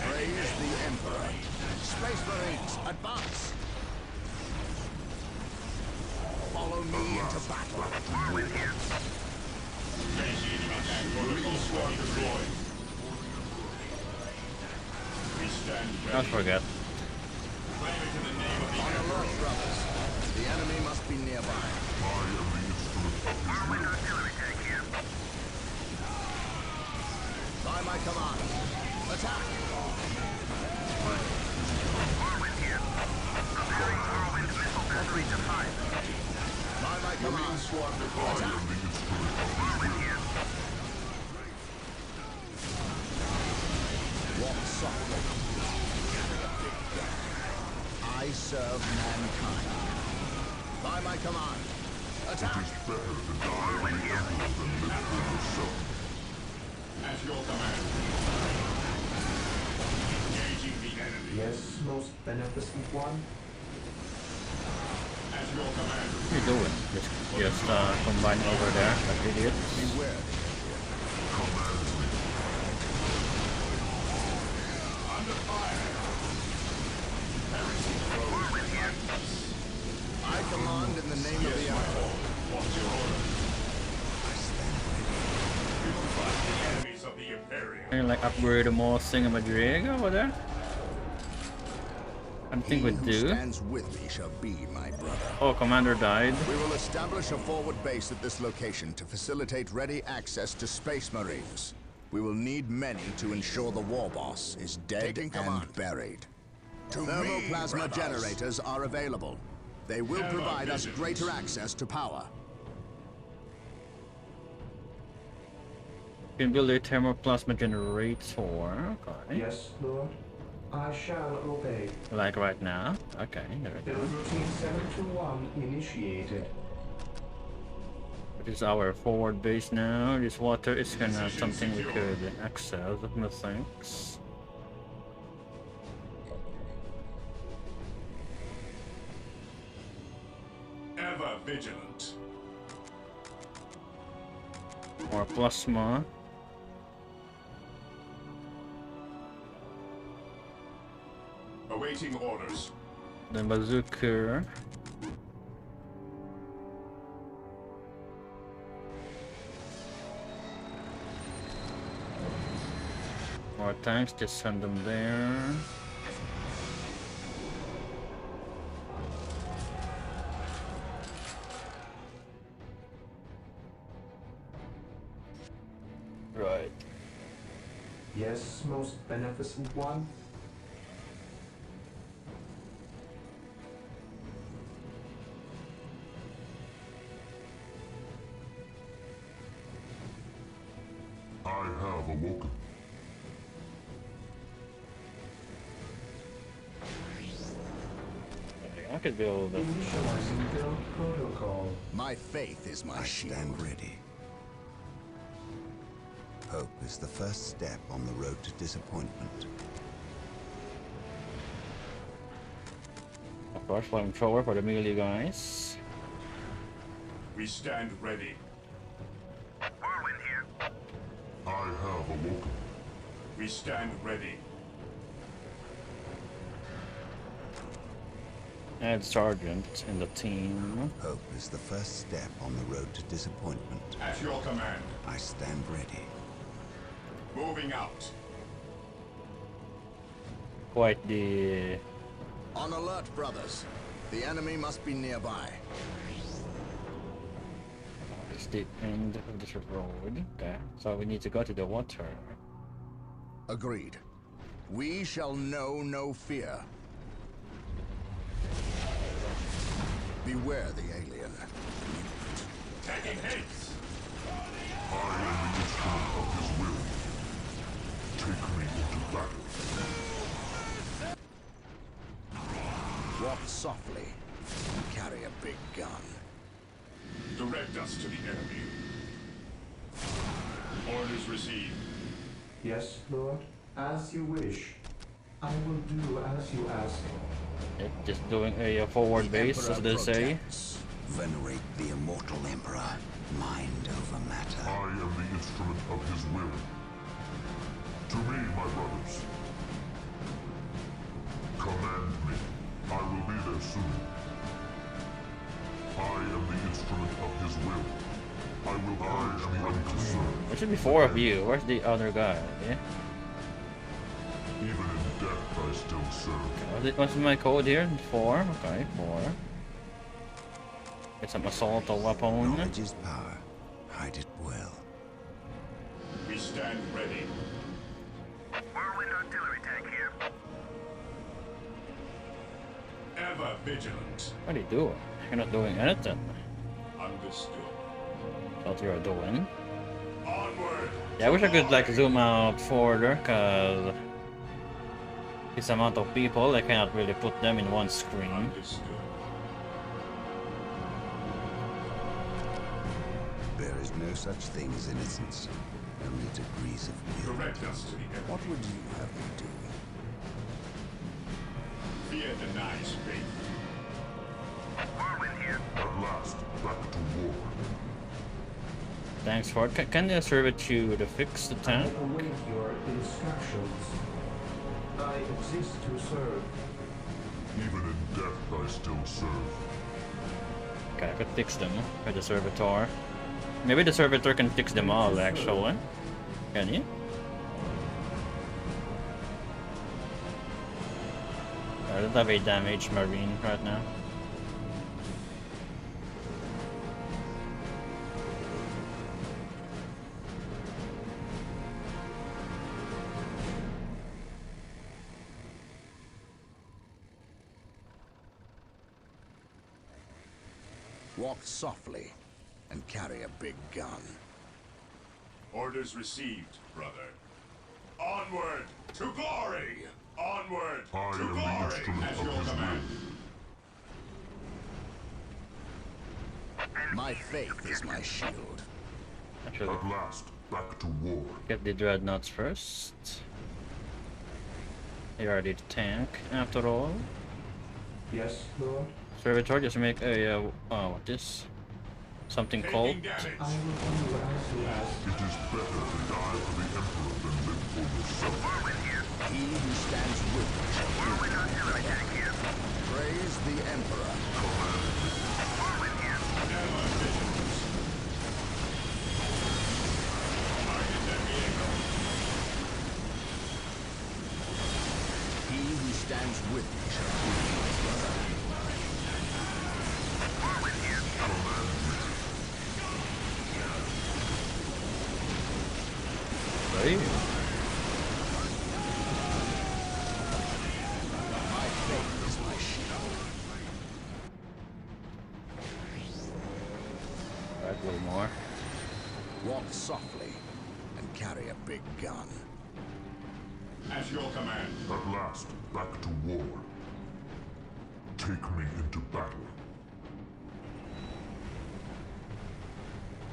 Praise the Emperor. Space Marines, advance! Follow me into battle. Don't forget. On alert, brothers. The enemy must be nearby. By my command. Attack! By my command. Attack! Walk softly. I serve mankind. By my command. Attack! It is better to die in the Emperor than live for yourself. At your command. Engaging the enemy. Yes, most beneficent one. At your command. What are you doing? Just combining over there, like idiots. Beware. Under fire. I command in the name of the Emperor. What's your order? I stand ready. We will fight the enemies of the Imperium. Can you like upgrade more thingamajig over there? I think He we who do. stands with me shall be my brother. Oh, commander died. We will establish a forward base at this location to facilitate ready access to Space Marines. We will need many to ensure the war boss is dead and buried. Thermoplasma generators are available. They will provide us greater access to power. You can build a thermoplasma generator. Okay. Yes, Lord. I shall obey. Like right now. Okay, there we Build go. routine 721 initiated. It is our forward base now. This water is kinda something we could access, methinks. Ever vigilant. More plasma. Awaiting orders. The bazooka. More tanks, just send them there. Right. Yes, most beneficent one. I have awoken. I could build a Initializing build protocol. My faith is my shield. Stand ready. Hope is the first step on the road to disappointment. of course flamethrower for the melee guys. We stand ready. Whirlwind here. I have awoken. We stand ready. Add sergeant in the team. Hope is the first step on the road to disappointment. At your command. I stand ready. Moving out. Quite the On alert, brothers. The enemy must be nearby. it's the end of this road. Okay, so we need to go to the water. Agreed. We shall know no fear. Beware the alien. Taking haste. I am the instrument of his will. Take me into battle. Walk softly. Carry a big gun. Direct us to the enemy. Orders received. Yes, Lord. As you wish. I will do as you ask. Yeah, just doing a forward base, as they say. Protects. Venerate the immortal Emperor. Mind over matter. I am the instrument of his will. To me, my brothers. Command me. I will be there soon. I am the instrument of his will. I will urge the unconcerned. There should be 4 of you. Where's the other guy? Yeah. Even in death I still serve. What's my code here? 4. Okay, 4. Get some assault weapon. Knowledge is power. Hide it well. We stand ready. Whirlwind artillery tank here. Ever vigilant. What are you doing? You're not doing anything. Understood. That's what you're doing. Onward. Yeah, I wish I could like zoom out further, cause this amount of people, I cannot really put them in one screen. Understood. There is no such thing as innocence. Only degrees of guilt. Direct us to the end. What would you have me do? Fear denies faith. Whirlwind here. At last, back to war. Thanks for it. Can I serve you to fix the I tank? await your instructions. I exist to serve. Even in death I still serve. Okay, I could fix them with the servitor. Maybe the servitor can fix them all actually. Can you? I don't have a damaged marine right now. Walk softly and carry a big gun. Orders received, brother. Onward to glory! Onward I to am the glory! instrument At of your his command. My faith is my shield. Actually, At last, back to war. get the dreadnoughts first. Here are the tank after all. Yes, Lord? Servitor, just make a what is something called. Taking damage. I will do as you ask. It is better to die for the Emperor than live for yourself. Whirlwind here. He who stands with me shall Whirlwind artillery tank here. praise the Emperor. Whirlwind here. Ever vigilant. Target their vehicle. He who stands with me shall praise my brother. Whirlwind here. Right? My faith is my shield. Right, a little more. Walk softly and carry a big gun. At your command. At last, back to war. Take me into battle.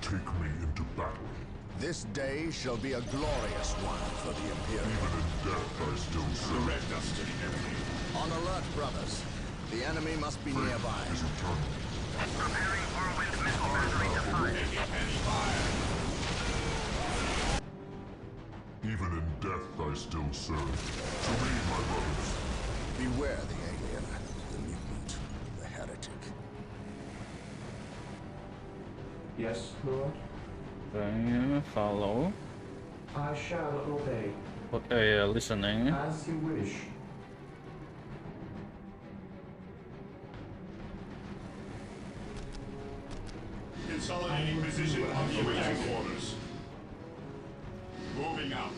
Take me into battle. This day shall be a glorious one for the Imperium. Even in death I still serve. Direct us to the enemy. On alert, brothers. The enemy must be nearby. Is eternal. Preparing whirlwind missile battery to fire. Taking heavy fire. Even in death I still serve. To me, my brothers. Beware the alien, the mutant, the heretic. Yes, Lord? Okay, follow. I shall obey. Okay, listening. As you wish. Consolidating position on the awaiting orders. Moving out.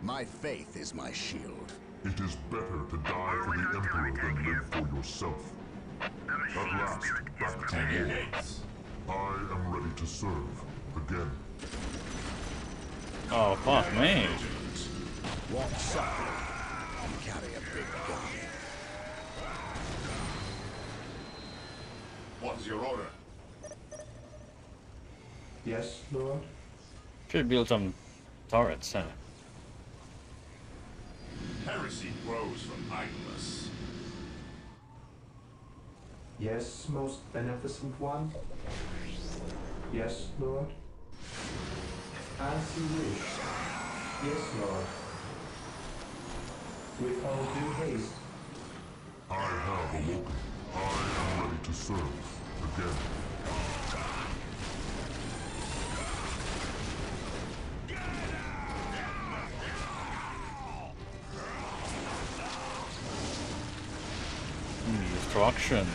My faith is my shield. It is better to die for the Emperor than live for yourself. The At machine last, spirit is back to Taking war. hits. I am ready to serve. Again. Oh fuck me. Walk softly and carry a big gun. What is your order? Yes, Lord? Should build some turrets, huh? Heresy grows from idleness. Yes, most beneficent one? Yes, Lord? As you wish. Yes, Lord. With all due haste. I have awoken. I am ready to serve. Again. destruction.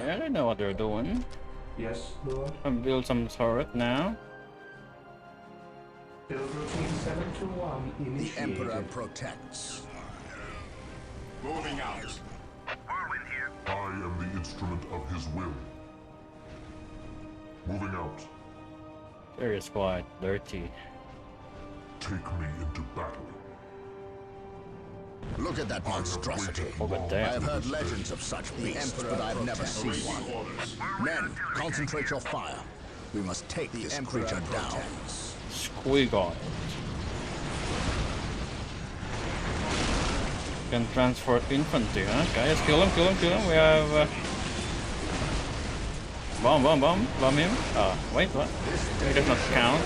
Yeah, I don't know what they're doing. Yes, Lord. I'm build some turret now. Build routine 721 The initiated. Emperor protects. Moving out. Whirlwind here. I am the instrument of his will. Moving out. There is quite dirty. Take me into battle. Look at that monstrosity. Oh, but I damn. have heard legends of such beasts, but I've never seen one. Men, concentrate your fire. We must take this creature down. Squiggle. Can transfer infantry, huh? Guys, kill him, kill him, kill him. We have bomb him. Wait, what? It does not count.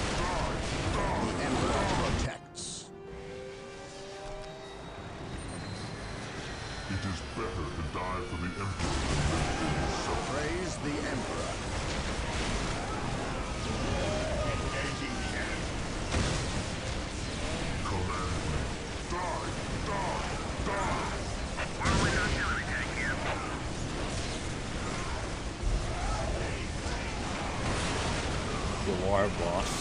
The Emperor protects. It is better to die for the Emperor than live for yourself. Praise the Emperor. Command me. Die! Die! Die! Whirlwind artillery tank here. The war boss.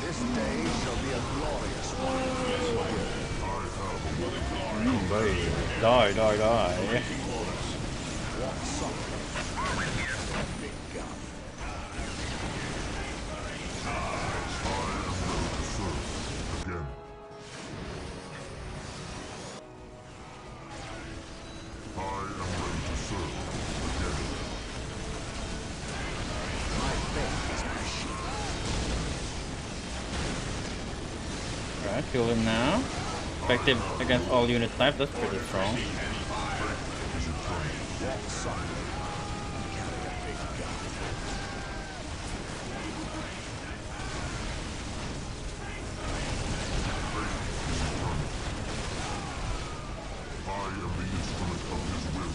This day shall be a glorious one. Baby. Die. Walk softly. Big gun. Again. I am ready to serve. Again. My faith is my shield. Alright, kill him now. Effective against all unit types, that's pretty strong. Walk softly. Carry a big gun. I am the instrument of his will.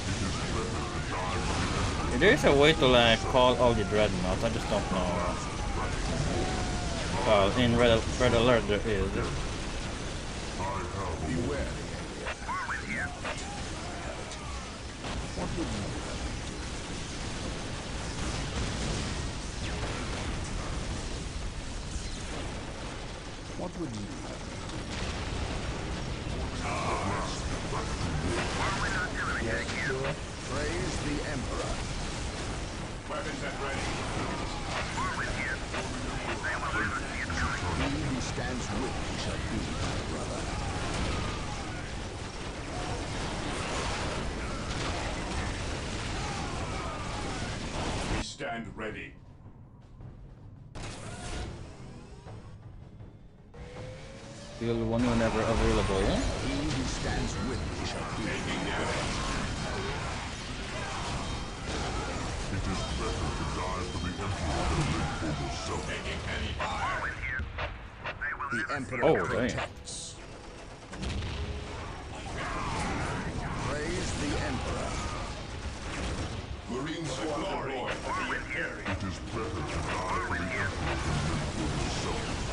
It is better to die for the Emperor. There is a way to like call all the dreadnoughts, I just don't know. Well, in red alert there is. Beware. Whirlwind here. What would you What would you Whirlwind artillery tank here. Praise the Emperor. Weapons at ready. Whirlwind here. They will never see it coming. He who stands with me shall be my brother. We stand ready. Kill one whenever available. He who stands with me shall be my brother. It is better to die for the Emperor than live for yourself. Whirlwind here. They will The never Emperor Oh, dang. protects. Praise the Emperor. Marine squad deployed. It is better to die for the Emperor than live for yourself.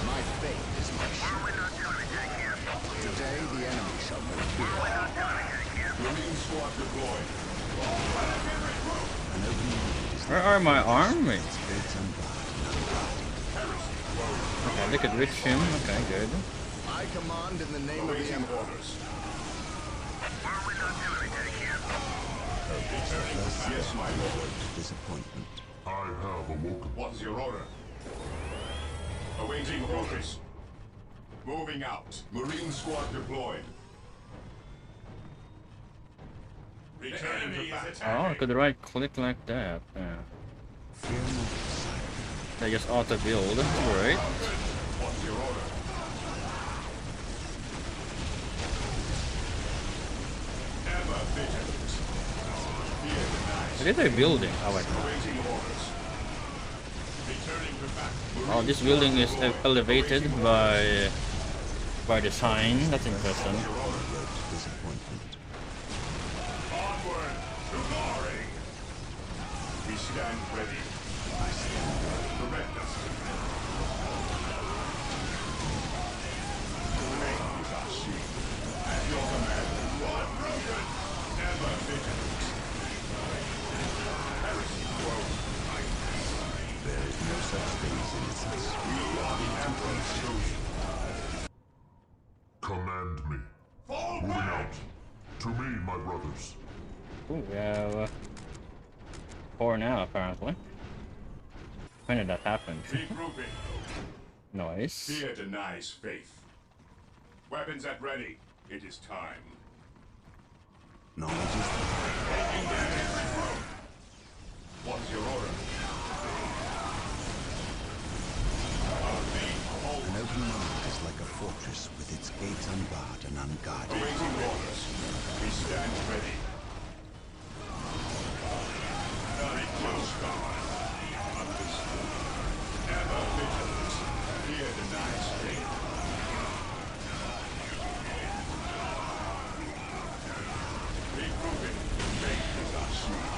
My faith is my shield. Whirlwind artillery tank here. Today the enemy shall know fear. Whirlwind artillery tank here. Marine squad deployed. An open wound is Where are my armies? gates unbarred. Okay, they could reach him. Okay, good. I command in the name of the Awaiting Emperor. orders. Whirlwind artillery tank here. Yes, my lord. Disappointment. I have awoken. What's your order? Awaiting orders. Moving out. Marine squad deployed. Returning to battle. Oh, I could right click like that. Yeah. They just auto build, right? What's your order? Ever vigilant. Fear denies. What are they building? Oh, wait. Awaiting orders. Returning to battle. Oh, this building is elevated by design. That's interesting. Disappointment. Onward to glory. We stand ready. Direct us. Make is our shield. At your command. Unbroken. Ever vigilant. Heresy grows. There is no such thing as innocence. We are the Emperor's chosen. Command me. Fall Moving back! out. To me, my brothers. Ooh, we have 4 now, apparently. When did that happen? Regrouping. Nice. Fear denies faith. Weapons at ready. It is time. Knowledge is Taking damage. Regroup. What's your order? an open mind is like a fortress with its gates unbarred and unguarded. Awaiting orders. We stand ready. Very close, God. Understood. Ever vigilant. Fear denies faith. Regrouping. Faith is our shield.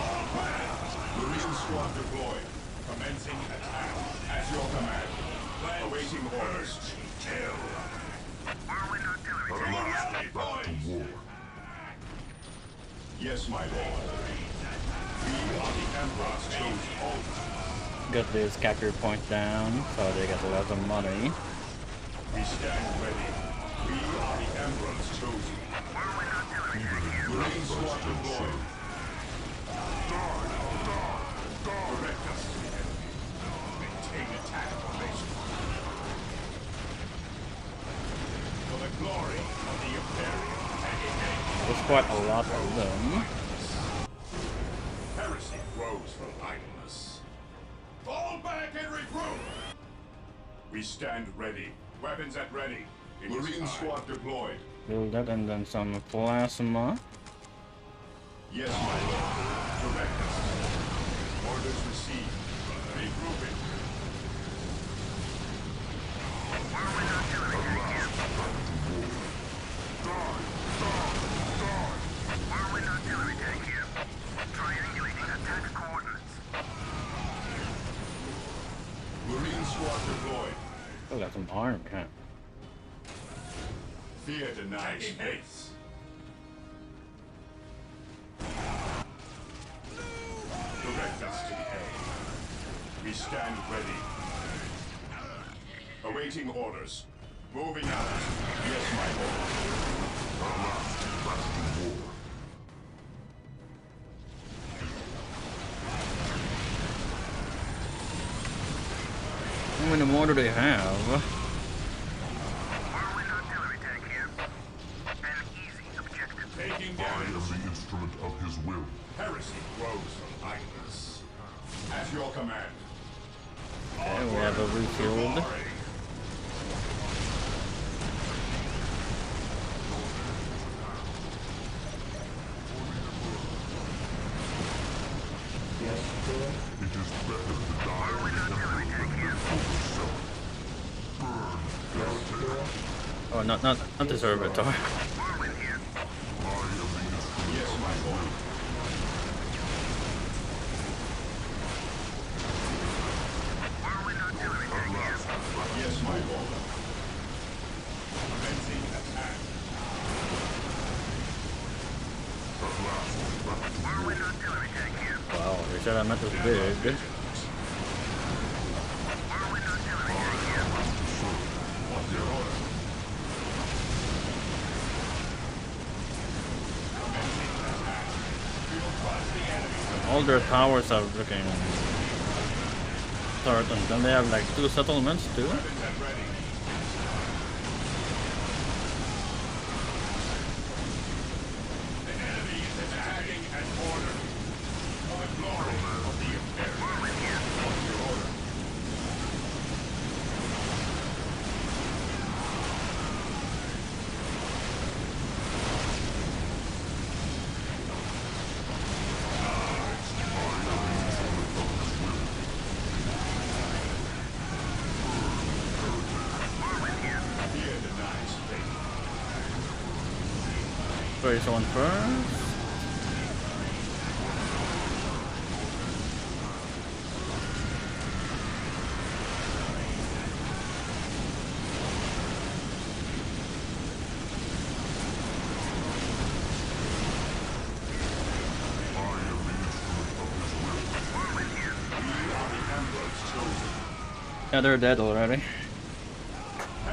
All hands. Marine squad deployed. Commencing attack. At your command. Awaiting orders. Kill. Whirlwind artillery. At last, back to war. Yes, my lord. We are the Emperor's chosen. Got this capture point down, so they get a lot of money. We stand ready. We are the Emperor's chosen. Whirlwind artillery. Marine squad deployed. Direct us to the enemy. Maintain attack formation. For the glory of the Imperium. There's quite a lot of them. Heresy grows from idleness. Fall back and regroup! We stand ready. Weapons at ready. Marine squad deployed. Build that and then some plasma. Yes, my lord. Direct us. Orders received. Regrouping. Whirlwind artillery. Whirlwind artillery tank here. Triangulating attack coordinates. Marine squad deployed. Oh, got some arm, huh? Fear denies faith. Direct us to the enemy. We stand ready. Awaiting orders. Moving out. Yes, my lord. At last, back to war. How many more do they have? Whirlwind artillery tank here. An easy objective. Taking I am damage. the instrument of his will. Heresy grows from idleness. At your command. Okay, we have a refield. Glory. Yes, Lord. It is better to die Whirlwind artillery tank here. Oh, not the servitor. Whirlwind here. Yes, my lord. Whirlwind artillery tank here. Yes, my lord. Commencing attack. Whirlwind artillery tank here. Wow, they said I meant this big. Whirlwind artillery tank here. What's your order? all their towers are looking certain. Then they have like 2 settlements too. Weapons at ready. The enemy is attacking at order. For the glory of the Imperium. What's your order? Fear denies faith. Spray someone first. Yeah, they're dead already.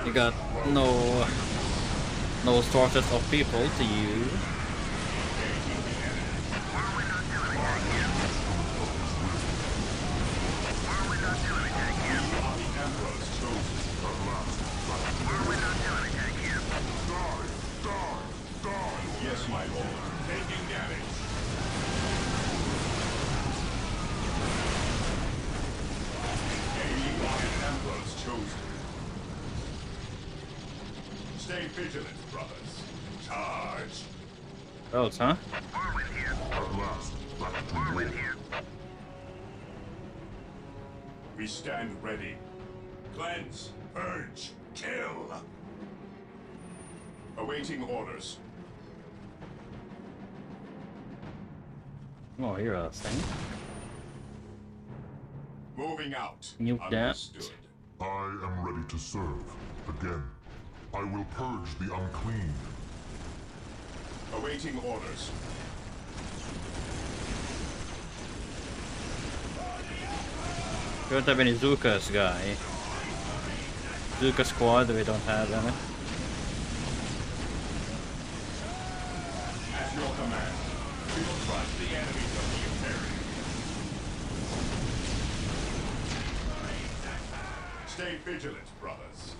You got no sources of people to use. Yes, my lord. Taking damage. Emperor's chosen. Stay vigilant, brothers. Charge. Else, huh? At last, back to war. We stand ready. Cleanse, purge, kill. Awaiting orders. Oh, here a thing. Moving out. Nuke that. Understood. I am ready to serve. Again, I will purge the unclean. Awaiting orders. We don't have any Zukas, guy. Zuka squad, we don't have any. At your command. We will crush the enemies of the Imperium. Stay vigilant, brothers.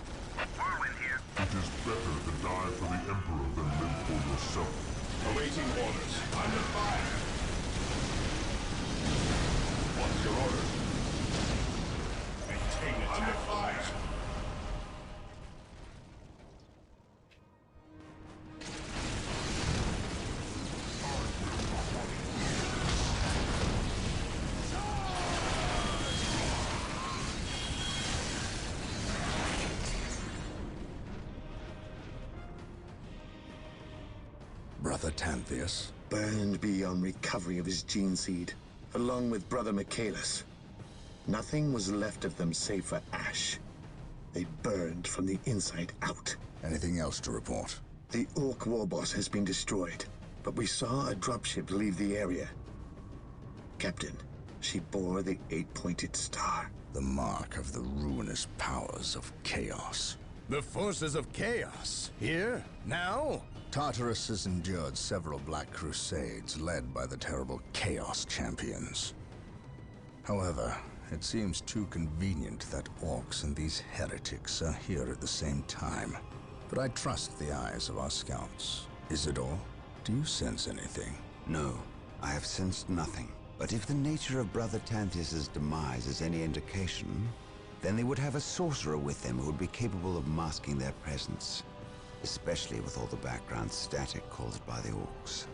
It is better to die for the Emperor than live for yourself. Awaiting orders. Under fire. What's your order? Maintain it under fire. Brother Tantheus. Burned beyond recovery of his gene seed, along with Brother Michaelis. Nothing was left of them save for ash. They burned from the inside out. Anything else to report? The Orc warboss has been destroyed, but we saw a dropship leave the area. Captain, she bore the 8-pointed star. The mark of the ruinous powers of chaos. The forces of chaos? Here? Now? Tartarus has endured several Black Crusades led by the terrible Chaos Champions. However, it seems too convenient that orcs and these heretics are here at the same time. But I trust the eyes of our scouts. Isidore, do you sense anything? No, I have sensed nothing. But if the nature of Brother Tantheus' demise is any indication, then they would have a sorcerer with them who would be capable of masking their presence. Especially with all the background static caused by the orcs.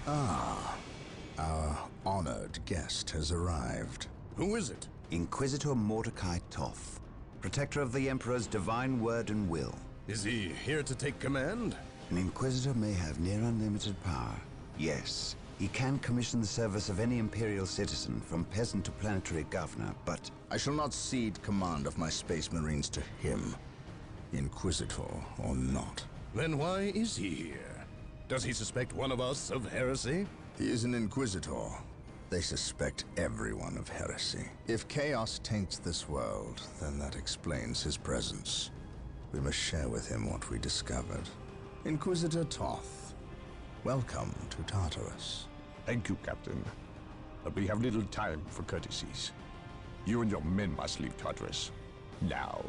Ah, our honored guest has arrived. Who is it? Inquisitor Mordecai Toth, protector of the Emperor's divine word and will. Is he here to take command? An Inquisitor may have near unlimited power. Yes, he can commission the service of any Imperial citizen, from peasant to planetary governor, but... I shall not cede command of my Space Marines to him, Inquisitor or not. Then why is he here? Does he suspect one of us of heresy? He is an Inquisitor. They suspect everyone of heresy. If chaos taints this world, then that explains his presence. We must share with him what we discovered. Inquisitor Toth, Welcome to Tartarus. Thank you, Captain. But we have little time for courtesies. You and your men must leave Tartarus. Now.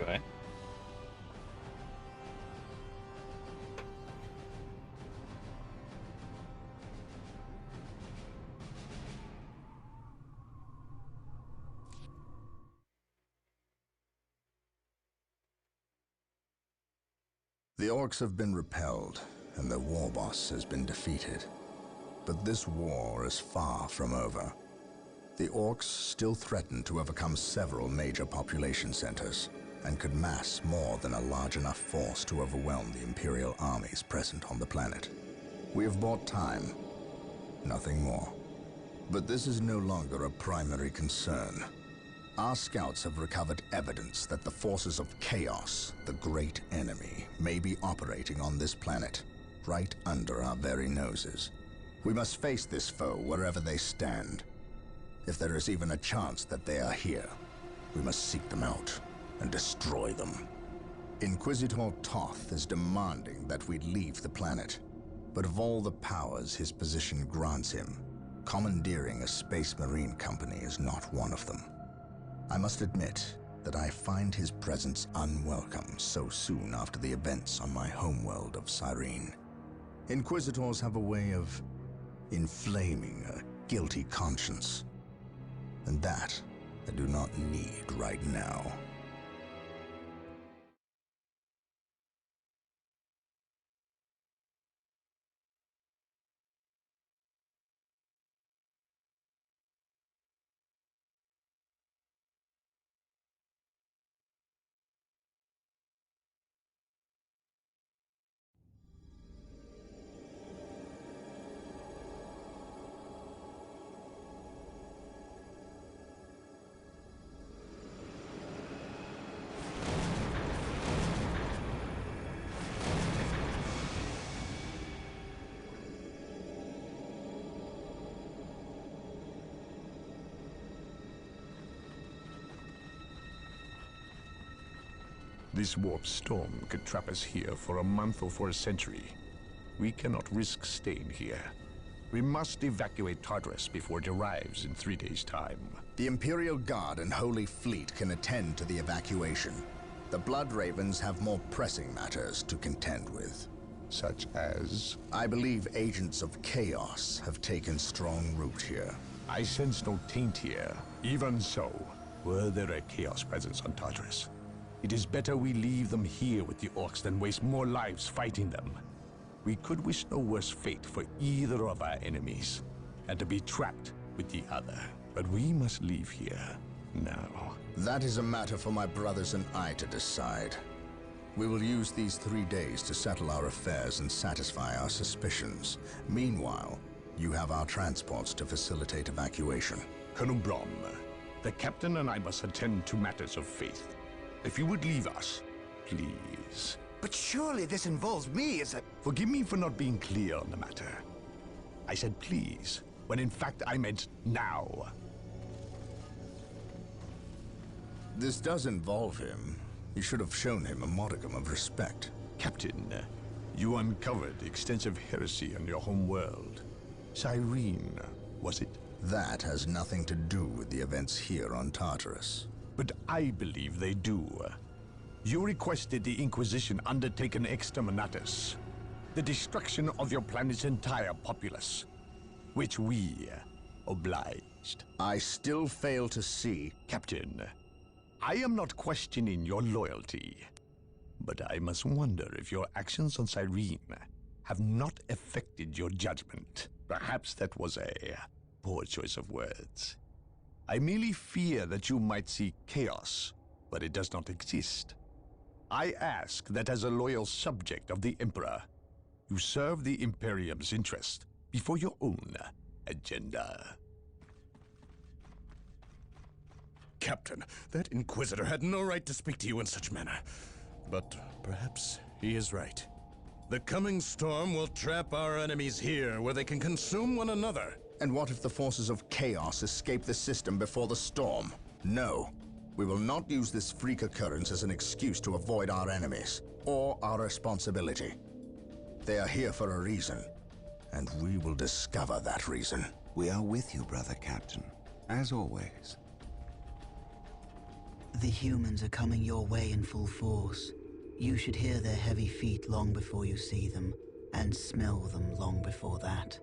Okay. The orcs have been repelled, and their war boss has been defeated. But this war is far from over. The orcs still threaten to overcome several major population centers, and could mass more than a large enough force to overwhelm the Imperial armies present on the planet. We have bought time, nothing more. But this is no longer a primary concern. Our scouts have recovered evidence that the forces of chaos, the great enemy, may be operating on this planet, right under our very noses. We must face this foe wherever they stand. If there is even a chance that they are here, we must seek them out and destroy them. Inquisitor Toth is demanding that we leave the planet, but of all the powers his position grants him, commandeering a space marine company is not one of them. I must admit that I find his presence unwelcome so soon after the events on my homeworld of Cyrene. Inquisitors have a way of inflaming a guilty conscience, and that I do not need right now. This warp storm could trap us here for a month or for a century. We cannot risk staying here. We must evacuate Tartarus before it arrives in 3 days' time. The Imperial Guard and Holy Fleet can attend to the evacuation. The Blood Ravens have more pressing matters to contend with. Such as? I believe agents of chaos have taken strong root here. I sense no taint here. Even so, were there a chaos presence on Tartarus, it is better we leave them here with the orcs than waste more lives fighting them. We could wish no worse fate for either of our enemies, and to be trapped with the other. But we must leave here now. That is a matter for my brothers and I to decide. We will use these 3 days to settle our affairs and satisfy our suspicions. Meanwhile, you have our transports to facilitate evacuation. Colonel Brom, the captain and I must attend to matters of faith. If you would leave us, please. But surely this involves me as a... Forgive me for not being clear on the matter. I said please, when in fact I meant now. This does involve him. You should have shown him a modicum of respect. Captain, you uncovered extensive heresy on your home world. Cyrene, was it? That has nothing to do with the events here on Tartarus. But I believe they do. You requested the Inquisition undertake an exterminatus, the destruction of your planet's entire populace, which we obliged. I still fail to see... Captain, I am not questioning your loyalty, but I must wonder if your actions on Cyrene have not affected your judgment. Perhaps that was a poor choice of words. I merely fear that you might see chaos, but it does not exist. I ask that as a loyal subject of the Emperor, you serve the Imperium's interest before your own agenda. Captain, that Inquisitor had no right to speak to you in such manner. But perhaps he is right. The coming storm will trap our enemies here, where they can consume one another. And what if the forces of chaos escape the system before the storm? No. We will not use this freak occurrence as an excuse to avoid our enemies, or our responsibility. They are here for a reason, and we will discover that reason. We are with you, brother Captain, as always. The humans are coming your way in full force. You should hear their heavy feet long before you see them, and smell them long before that.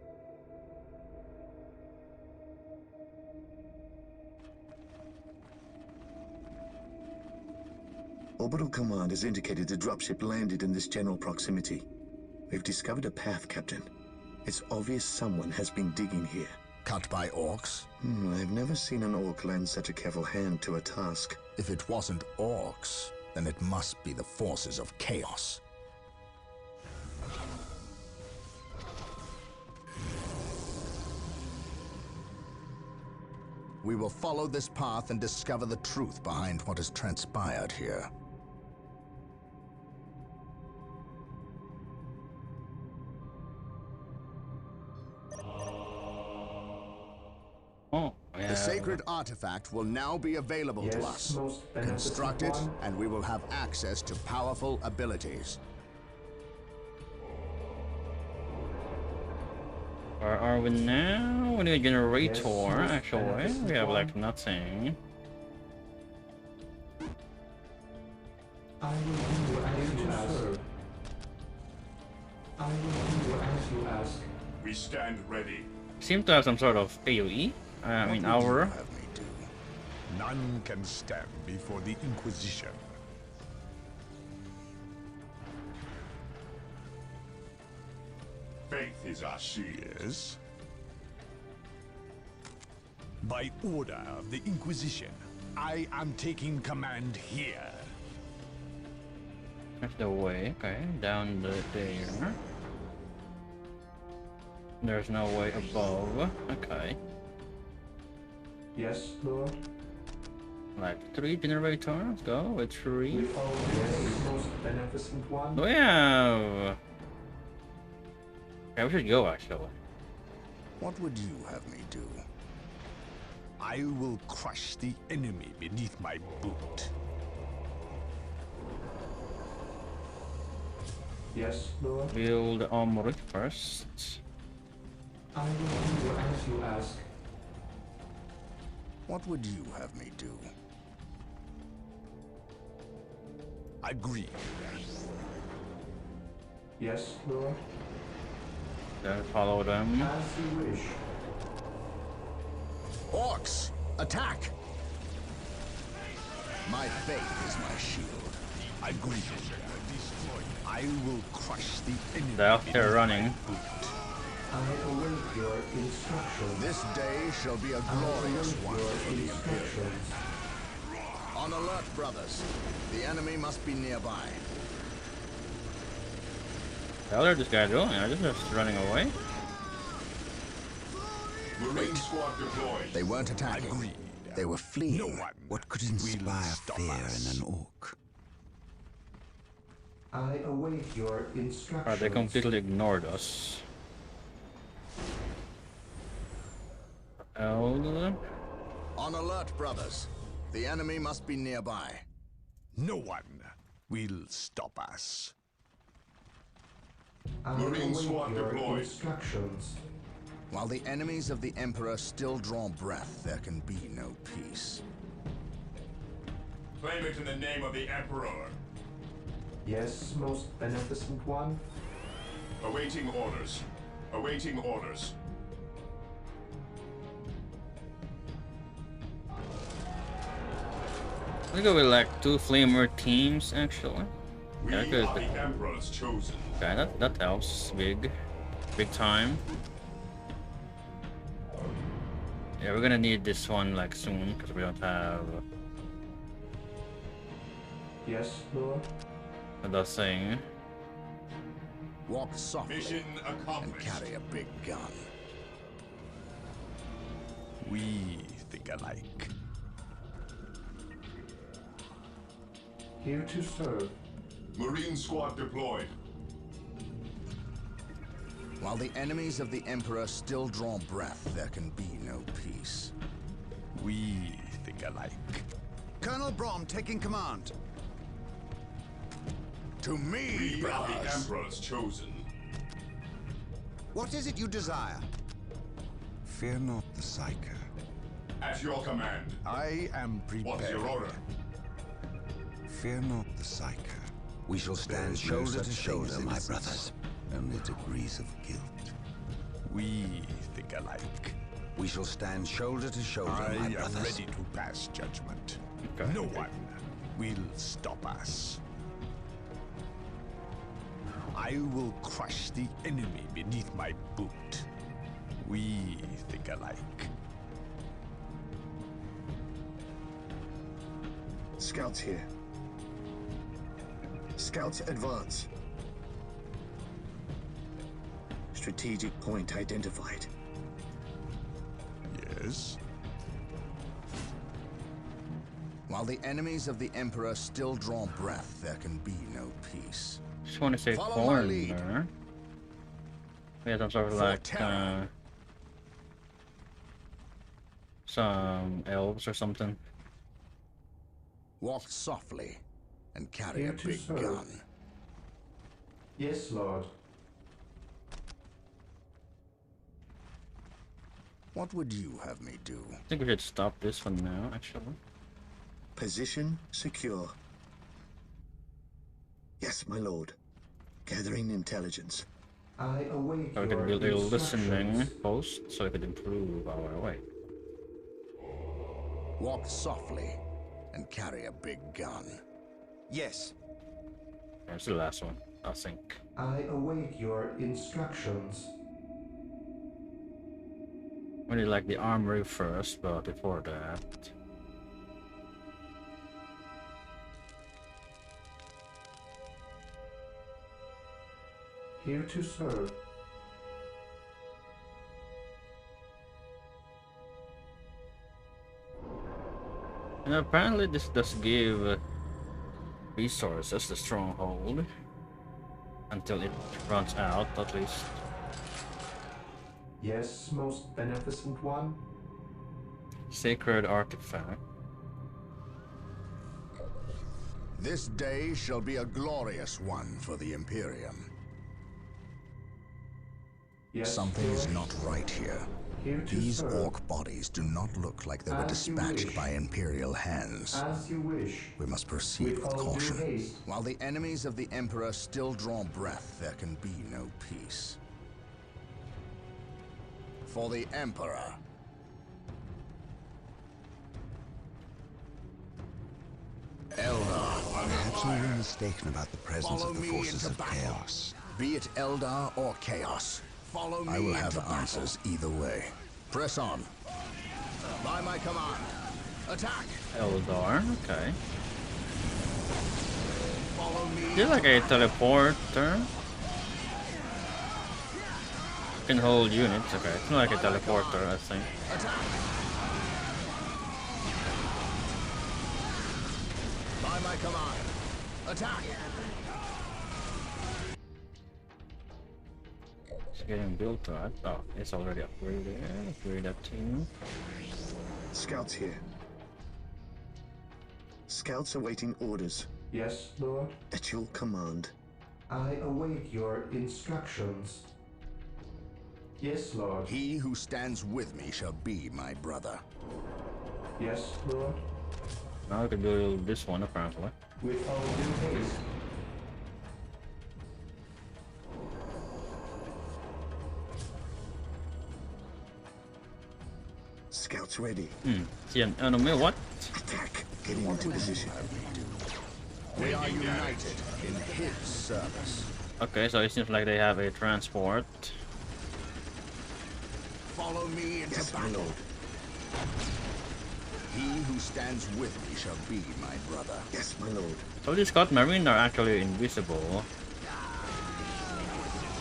Orbital Command has indicated the dropship landed in this general proximity. We've discovered a path, Captain. It's obvious someone has been digging here. Cut by orcs? I've never seen an orc lend such a careful hand to a task. If it wasn't orcs, then it must be the forces of chaos. We will follow this path and discover the truth behind what has transpired here. Oh, yeah. The sacred artifact will now be available to us. Construct it, and we will have access to powerful abilities. Where are we now? We need a generator, actually. We have like nothing. I will do as you ask. I will do as you ask. We stand ready. Seem to have some sort of AoE. I mean, aura. None can stand before the Inquisition. Faith is our shield. Yes. By order of the Inquisition, I am taking command here. That's the way. Okay, down there. There's no way above. Okay. Yes, Lord. Like 3 generators. Let's go with 3. We follow the most beneficent one. Do we have? Yeah, we should go actually. What would you have me do? I will crush the enemy beneath my boot. Yes, Lord. Build armory first. I will do as you ask. What would you have me do? Agree. Yes, Lord. Then follow them. As you wish. Orcs, attack! My faith is my shield. Agree. I will crush the enemy. They're out there running. I await your instructions. This day shall be a glorious one for the Imperium. On alert, brothers. The enemy must be nearby. The hell are this guy doing? Are they just running away? Marine squad deployed. They weren't attacking. Agreed. They were fleeing. No one. What could inspire fear in an orc? I await your instructions. They completely ignored us. L. On alert, brothers. The enemy must be nearby. No one will stop us. I Marine await squad your deployed. instructions. While the enemies of the Emperor still draw breath, there can be no peace. Claim it in the name of the Emperor. Yes, most beneficent one. Awaiting orders. Awaiting orders. We go with like 2 flamer teams actually. We Yeah, are good. the Emperor's chosen. Okay, that helps. Big time. Yeah, we're gonna need this one like soon because we don't have Yes, Lord. the thing. Walk softly Mission and accomplished. carry a big gun. We think alike. Here to serve. Marine squad deployed. While the enemies of the Emperor still draw breath, there can be no peace. We think alike. Colonel Brom taking command. To me, We are the brothers. Emperor's chosen. What is it you desire? Fear not the Psyker. At your command. I am prepared. What is your order? Fear not the Psyker. We shall stand is no shoulder such to thing shoulder, as my innocence. brothers. Only degrees of guilt. We think alike. We shall stand shoulder to shoulder, I my am brothers. ready to pass judgment. Okay. No one will stop us. I will crush the enemy beneath my boot. We think alike. Scouts here. Scouts advance. Strategic point identified. Yes? While the enemies of the Emperor still draw breath, there can be no peace. Just want to say Follow my lead. corner. Yeah, some sort of For like terror. some elves or something. Walk softly and carry Here a to big serve. gun. Yes, Lord. What would you have me do? I think we should stop this for now, actually. Position secure. Yes, my lord. Gathering intelligence. I await So we your could build a listening instructions. post so we could improve our way. Walk softly and carry a big gun. Yes. That's the last one, I think. I await your instructions. We need like the armory first, but before that. Here to serve. And apparently this does give resources to stronghold until it runs out, at least. Yes, most beneficent one. Sacred artifact. This day shall be a glorious one for the Imperium. Yes, Something is Lord. not right here. Here to These serve. orc bodies do not look like they were As you dispatched wish. by Imperial hands. As you wish. We must proceed With with all due caution. haste. While the enemies of the Emperor still draw breath, there can be no peace. For the Emperor. Eldar. Perhaps we were mistaken about the presence Follow of the me forces into of battle. chaos. Be it Eldar or Chaos. Follow me I will have into answers either way. Press on. By my command. Attack! Eldar, okay. Follow me. Is it like a teleporter? Can hold units, okay. It's not like a teleporter, I think. By my command. Attack! It's getting built, right? Oh, it's already upgraded. Upgrade that team. Scouts here. Scouts awaiting orders. Yes, Lord. At your command. I await your instructions. Yes, Lord. He who stands with me shall be my brother. Yes, Lord. Now we can build this one, apparently. With all due haste. Scouts ready. See an enemy, what? Attack. Getting into position. We are united in his service. Okay, so it seems like they have a transport. Follow me into Yes, my battle. lord. He who stands with me shall be my brother. Yes, my lord. So these Scott Marine are actually invisible.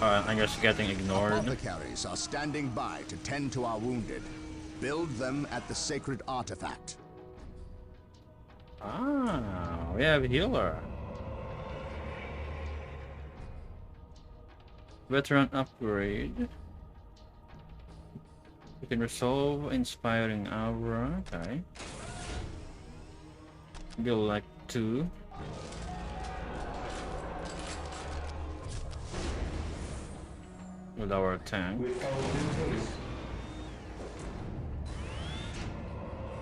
I'm just getting ignored. Apothecaries are standing by to tend to our wounded. Build them at the sacred artifact. Ah, we have a healer. Veteran upgrade. You can resolve inspiring aura. Okay. Build like 2. With our tank.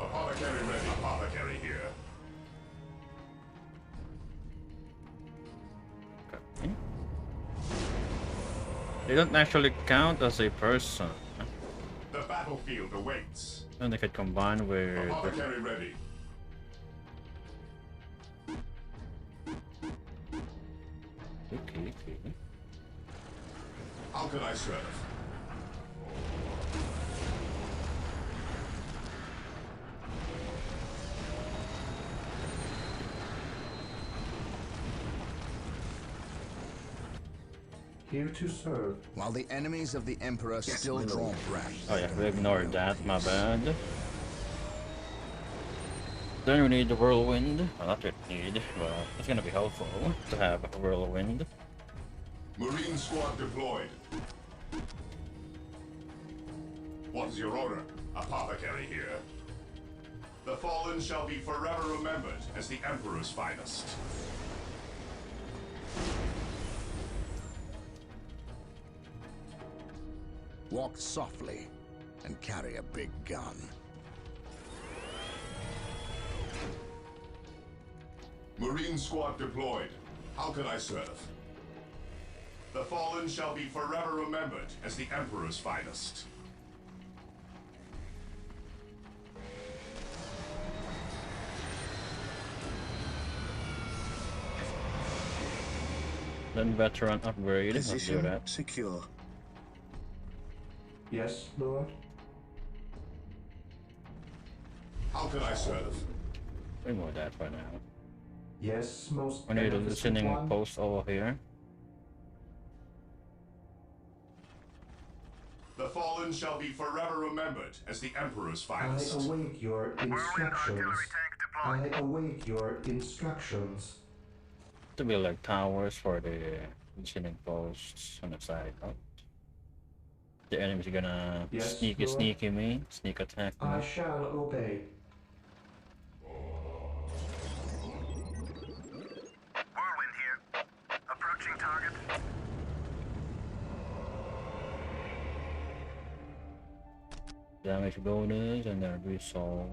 Apothecary ready. Apothecary here. Okay. They don't actually count as a person. The battlefield awaits. And they could combine with... Apothecary ready. Okay. How can I serve? Here to serve. While the enemies of the Emperor still draw breath. Oh yeah, we ignored that, my bad. Then we need the whirlwind. Well, not what we need, but it's gonna be helpful to have a whirlwind. Marine squad deployed. What is your order? Apothecary here. The fallen shall be forever remembered as the Emperor's finest. Walk softly and carry a big gun. Marine squad deployed. How can I serve? The fallen shall be forever remembered as the Emperor's finest. Then veteran upgrade. Let's do Position that. secure. Yes, Lord. How can I serve? Remove that for now. Yes, most We need a beneficent listening one. post over here. The fallen shall be forever remembered as the Emperor's I finest. await your instructions. I await your instructions. To build like towers for the listening posts on the side. Oh. The enemies are gonna Yes, sneak Lord. sneak attack me. I shall obey. Whirlwind here. Approaching target. Damage bonus and then resolve.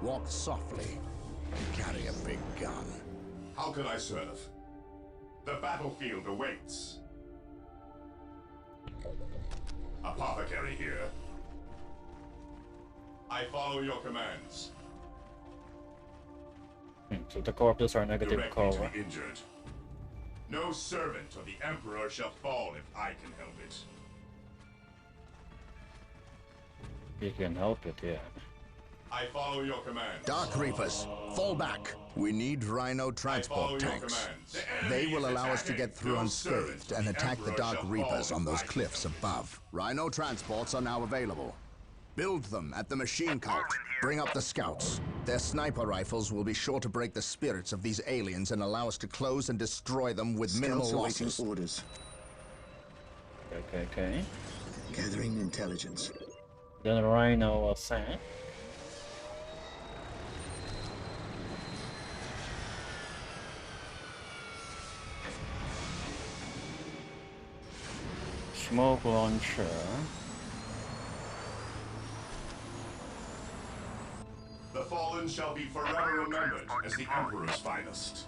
Walk softly and carry a big gun. How can I serve? The battlefield awaits. Apothecary here. I follow your commands. So the corpses are negative Direct me to cover. the injured. No servant of the Emperor shall fall if I can help it. You can help it, yeah. I follow your commands. Dark Reapers, fall back. We need Rhino transport tanks. They will allow us to get through unscathed and attack the Dark Reapers on those cliffs above. Rhino transports are now available. Build them at the machine cult. Bring up the scouts. Their sniper rifles will be sure to break the spirits of these aliens and allow us to close and destroy them with minimal Scouts awaiting losses. orders. Okay. Gathering intelligence. Then Rhino ascent. Smoke launcher. The fallen shall be forever remembered as the Emperor's finest.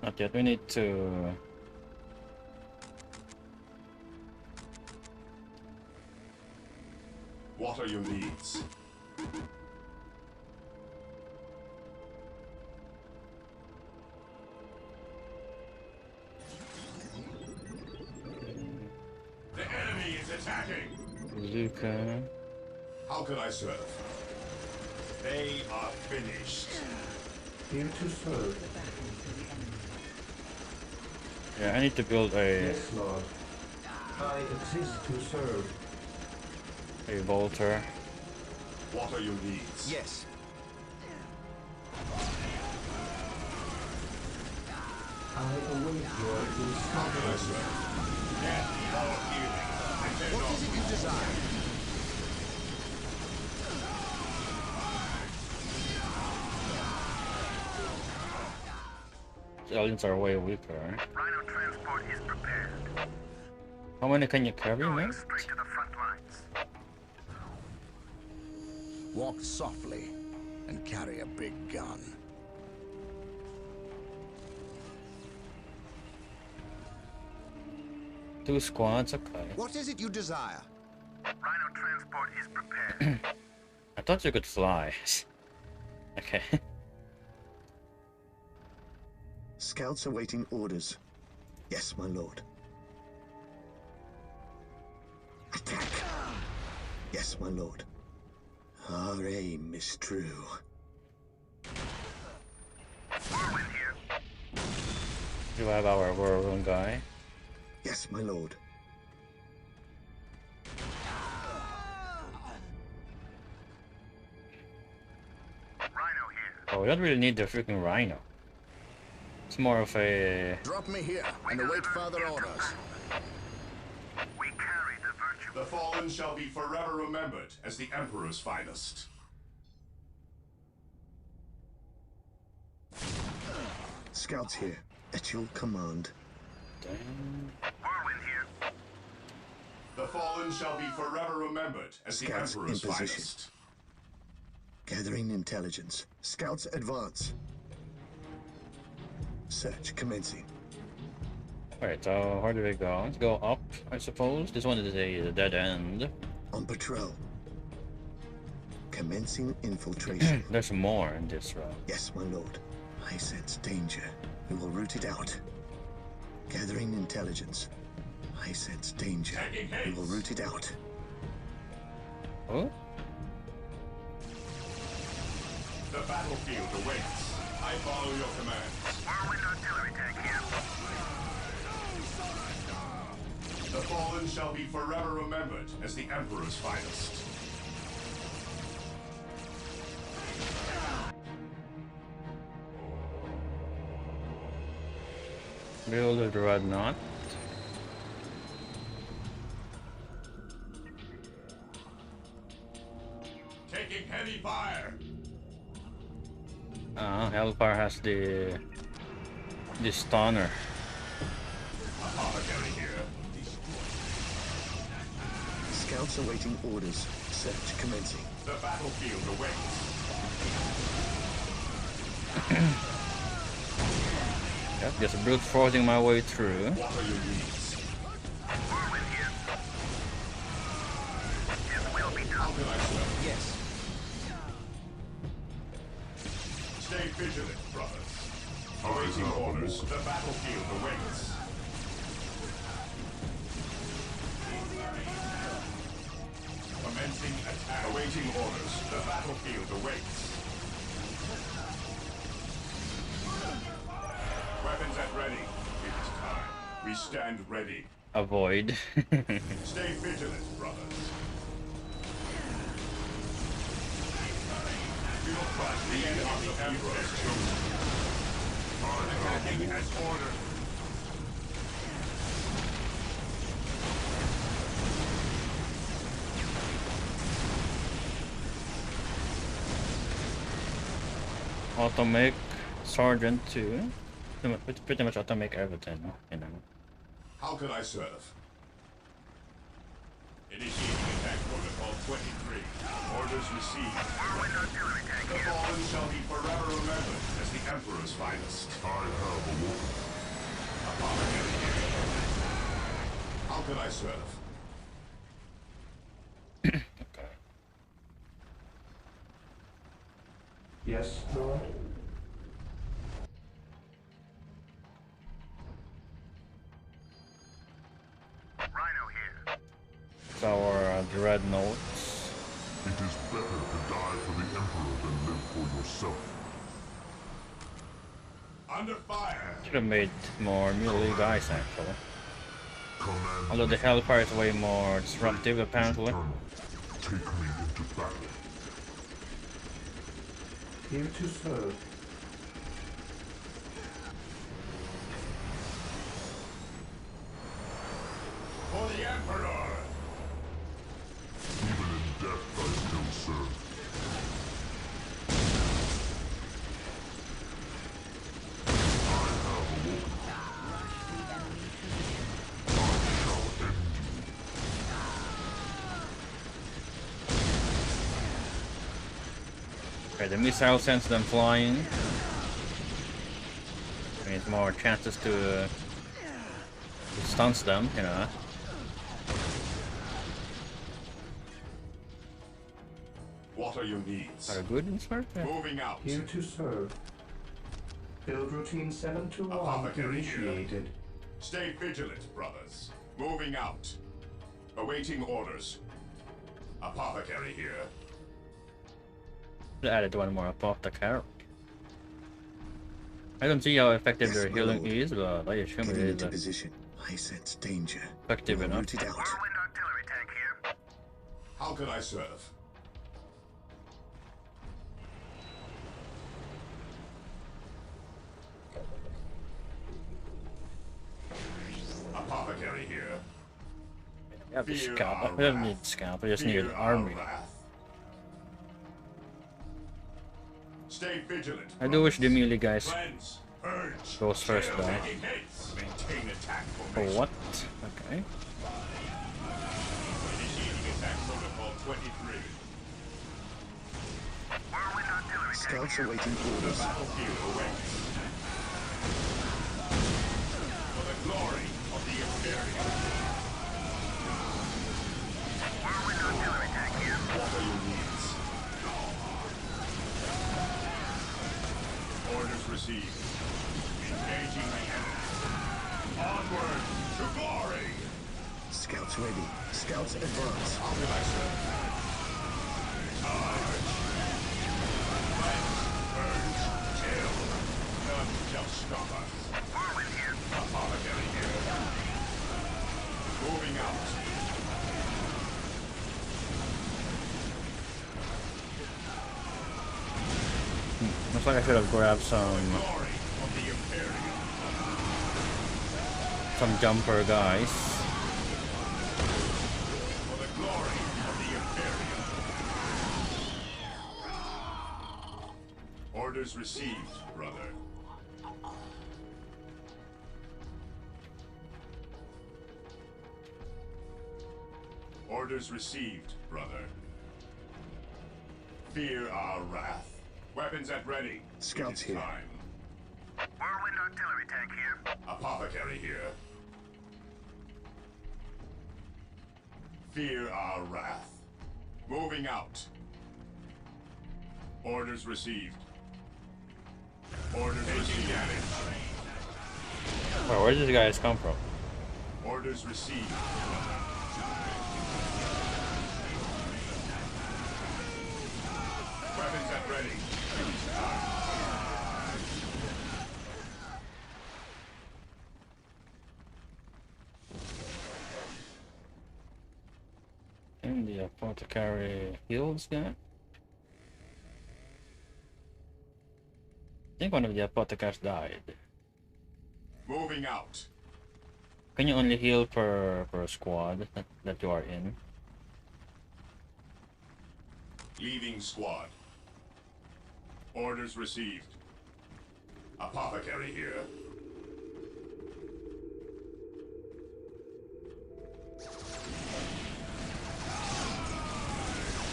Not yet, we need to... What are your needs? The enemy is attacking! Bazooka. How can I serve? They are finished. Here to serve. Yeah, I need to build a Yes, Lord. I exist to serve. bolter. What are your needs? Yes. I await your instructions. What is it you desire? aliens are way weaker. Rhino transport is prepared. How many can you carry, Going man? straight to the front lines. Walk softly and carry a big gun. Two squads, okay. What is it you desire? Rhino transport is prepared. I thought you could fly. Okay. Scouts awaiting orders. Yes, my lord. Attack. Yes, my lord. Our aim is true. Whirlwind here. You have our whirlwind guy. Yes, my lord. Rhino here. Oh, we don't really need the freaking rhino. It's more of a... Drop me here and await further orders. We carry the virtue. The fallen shall be forever remembered as the Emperor's finest. Scouts here. At your command. Whirlwind here. The fallen shall be forever remembered as the Scouts Emperor's in position. finest. Gathering intelligence. Scouts advance. Search commencing. Alright, so where do we go? Let's go up, I suppose. This one is a dead end. On patrol. Commencing infiltration. There's more in this route. Yes, my lord. I sense danger. We will root it out. Gathering intelligence. I sense danger. We will root it out. Oh? The battlefield awaits. I follow your commands. Whirlwind artillery tank here. The fallen shall be forever remembered as the Emperor's finest. Build a dreadnought. Taking heavy fire. Hellfire has the stunner. Apothecary here. Scouts awaiting orders. Search commencing. The battlefield awaits. Yep, just brute forcing my way through. What are your needs? Whirlwind here. His will be How done. can I serve? Yes. Stay vigilant, brothers. Awaiting orders. The battlefield awaits. Commencing attack. Awaiting orders. The battlefield awaits. Weapons at ready. It is time. We stand ready. Avoid. Stay vigilant, brothers. We will crush the end of the Emperor's chosen. Attacking as ordered. Automake Sergeant 2. It's pretty much automake everything, you know. How can I serve? Initiating attack protocol 23. Orders received. Whirlwind artillery tank The here. fallen shall be forever remembered as the Emperor's finest. I have a woman. Apothecary here. How can I serve? Okay. Yes, Lord? Rhino here. It's our dreadnoughts. It is better to die for the Emperor than live for yourself. Under fire. Should have made more melee guys actually. Command Although the Hellfire is way more disruptive apparently. eternal. Take me into battle. Here to serve. For the Emperor. Even in death I still serve. I have Okay, the missile sends them flying. Means more chances to stuns them, you know. What are your needs? Are good in Spark? Yeah. Moving out. Here to serve. Build routine 721 Apothecary initiated. here. Stay vigilant, brothers. Moving out. Awaiting orders. Apothecary here. They added one more apothecary. I don't see how effective Yes, their my healing lord. is, but I assume it Getting is into position. I sense danger. effective We will enough. root it out. Whirlwind artillery tank here. How can I serve? Apothecary here. I have the Fear scalp. our I don't wrath. need scalp, I just need Fear an our army. wrath. Stay vigilant. I do wish the brothers. melee guys Cleanse, purge, goes first kill, though. taking hits. Maintain attack For formation. what? Okay. Initiating attack protocol 23. Whirlwind artillery tank Scouts here. awaiting The orders. battlefield awaits. For the glory of the Imperium. Whirlwind artillery tank here. What are your needs? Orders received. Engaging the enemy. Onward to glory! Scouts ready. Scouts advance. How can I serve? Charge! Cleanse, purge, kill. None shall stop us. Whirlwind here. Apothecary here. Moving out. Looks like I should have grabbed some Glory of the Imperium. jumper guys. For the glory of the Imperium. Orders received, brother. Orders received, brother. Fear our wrath. Weapons at ready. Scouts It is here. time. Whirlwind artillery tank here. Apothecary here. Fear our wrath. Moving out. Orders received. Orders received. Oh, where did these guys come from? Orders received. Weapons at ready. And the apothecary heals guy. I think one of the apothecaries died. Moving out. Can you only heal per squad that you are in? Leaving squad. Orders received. Apothecary here.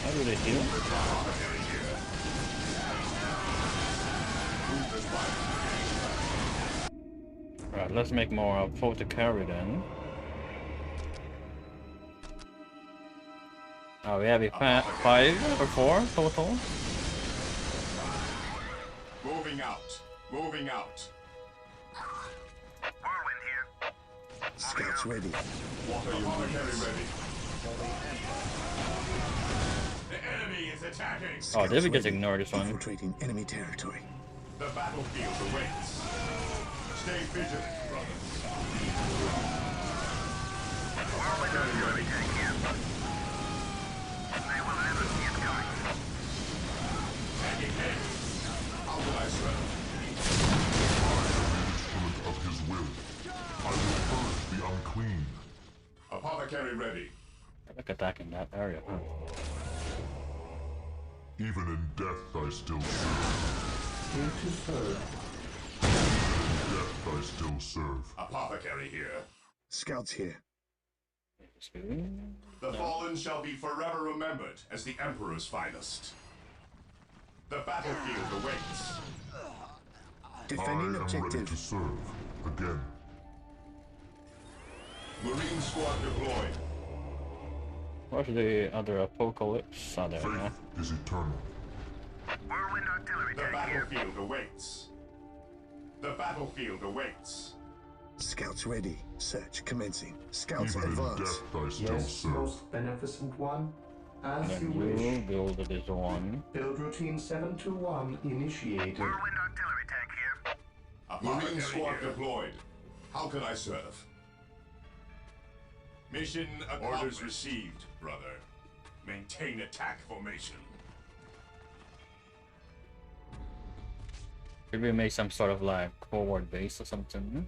How do they heal? Apothecary here. Move this way. Right, let's make more apothecary then. Oh, we have a 5 or 4 total. Moving out. Moving out. Whirlwind here. Scouts ready. What are you Apothecary ready. The enemy is attacking. Oh, did we just ready. ignore this one? Infiltrating enemy territory. The battlefield awaits. Stay vigilant, brothers. Whirlwind artillery tank here. They will never see it coming. Taking hits. How will I serve? Instrument of his will. I will purge the unclean. Apothecary ready. I like attacking that area, huh? Even in death I still serve. Here to serve. In death I still serve. Apothecary here. Scouts here. The fallen shall be forever remembered as the Emperor's finest. The battlefield awaits. Defending I am objective. ready to serve. Again. Marine squad deployed. Where's the other apocalypse? Oh, there we go. Faith is eternal. Whirlwind artillery The tank here. battlefield awaits. The battlefield awaits. Scouts ready. Search commencing. Scouts Even in advance. death I still Yes, serve. most beneficent one. As Then you you wish. build this one. Build routine 721 initiated. Whirlwind artillery tank here. Marine squad deployed. How can I serve? Mission accomplished. Orders received, brother. Maintain attack formation. Maybe we make some sort of like forward base or something.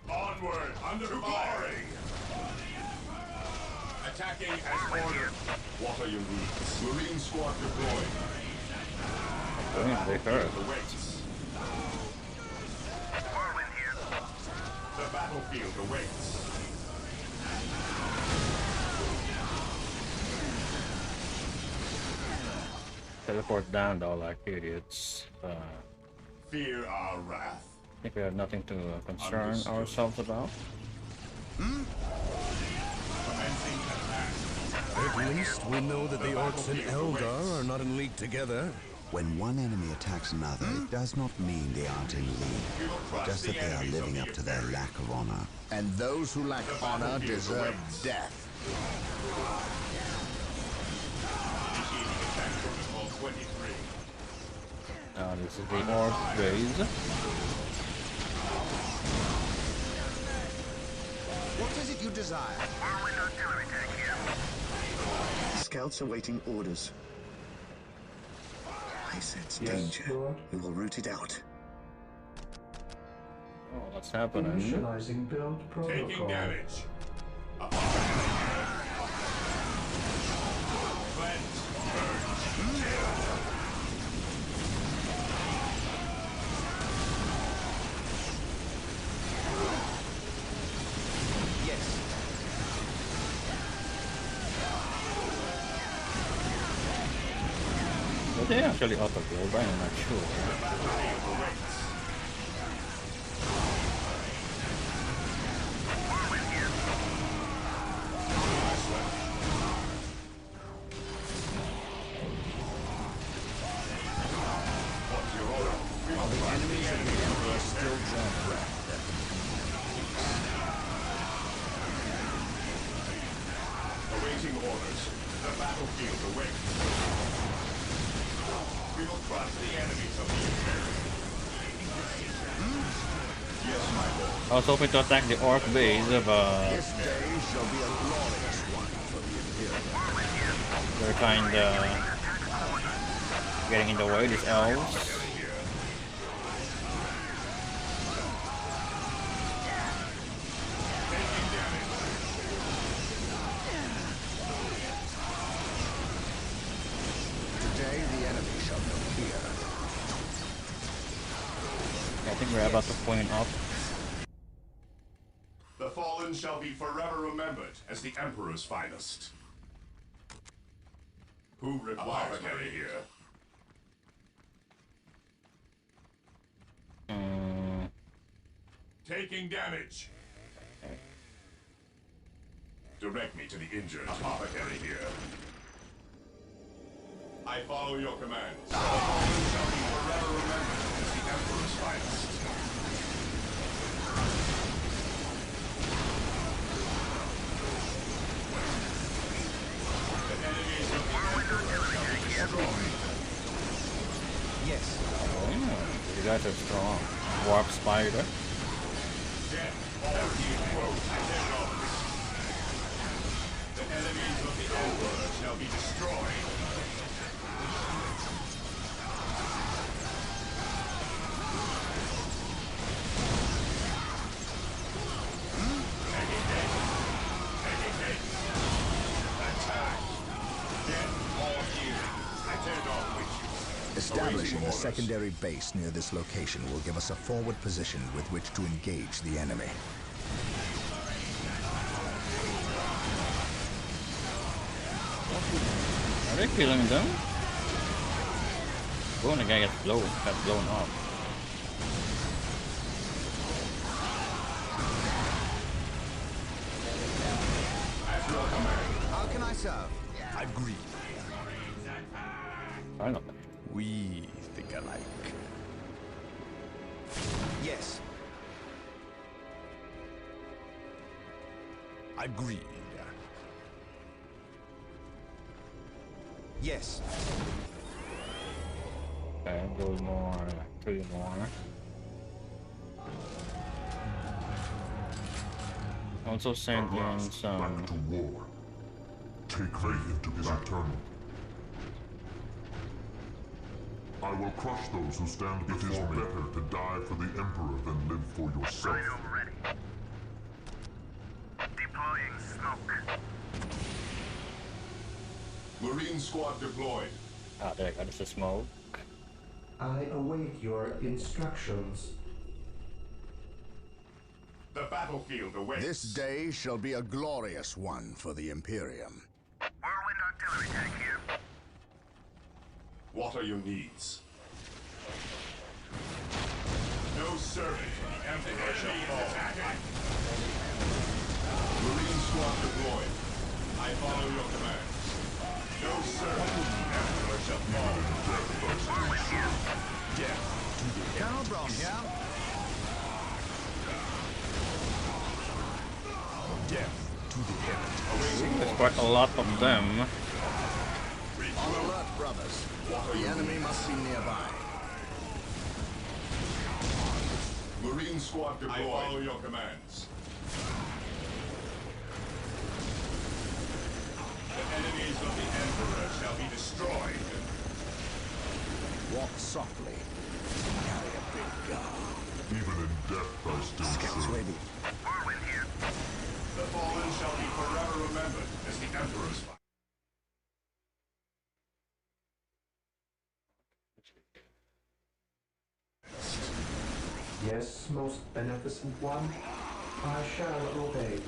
Onward, under fire! Attacking as ordered. What are your needs? Marine squad deployed. They hurt. Awaits. Whirlwind here. The battlefield awaits. Teleport down though like idiots. Fear our wrath. I think we have nothing to concern ourselves about. Commencing attack. At least we know that the Orcs and Eldar are not in league together. When one enemy attacks another, it does not mean they aren't in league, just that they are living up to their lack of honor. And those who lack honor deserve death. Initiating attack protocol 23. Now this is the orc base. What is it you desire? Whirlwind artillery tank here. Scouts awaiting orders. I sense Yes, danger. Lord. We will root it out. Oh, what's happening? Initializing build Taking protocol. damage. But they actually auto build, I'm not sure. Awaiting orders. The battlefield awaits. We will crush the enemies of the Imperium. Yes, my lord. I was hoping to attack the orc base, but This day shall be a glorious one for the Imperium. they're kinda getting in the way, these elves. Today the enemy shall know fear. I think we're about to point up. The fallen shall be forever remembered as the Emperor's finest. Who requires me here? Taking damage. Direct me to the injured. Apothecary here. I follow your commands. The fallen shall be forever remembered as the Emperor's finest. The enemies of the Emperor shall be destroyed. Yes. Oh, yeah. You guys are strong. Warp spider. Death, all ye foes, the enemies of the Emperor shall be destroyed. Establishing a secondary base near this location will give us a forward position with which to engage the enemy. I they killing them? Oh, the guy got blown off. How can I serve? Agree. I know. We think alike. Yes. Agreed. Yes. Okay, go more, 3 more. Also send in some. Back to war. Take faith into his eternal. I will crush those who stand before me. It is better to die for the Emperor than live for yourself. Rhino ready. Deploying smoke. Marine squad deployed. Ah, there, got the smoke. I await your instructions. The battlefield awaits. This day shall be a glorious one for the Imperium. Whirlwind artillery tank here. What are your needs? No servant. The Emperor shall fall. Marine squad deployed. I follow your commands. No servant. The Emperor shall fall. Death to the Colonel Braun here. Death to the heavens. There's quite a lot of them. On alert, brothers. The enemy must be nearby. Marine squad deployed. I follow your commands. The enemies of the Emperor shall be destroyed. Walk softly. Carry a big gun. Even in death, I still Scouts serve. ready. Whirlwind here. The fallen shall be forever remembered as the Emperor's fight. Yes, most beneficent one. I shall obey.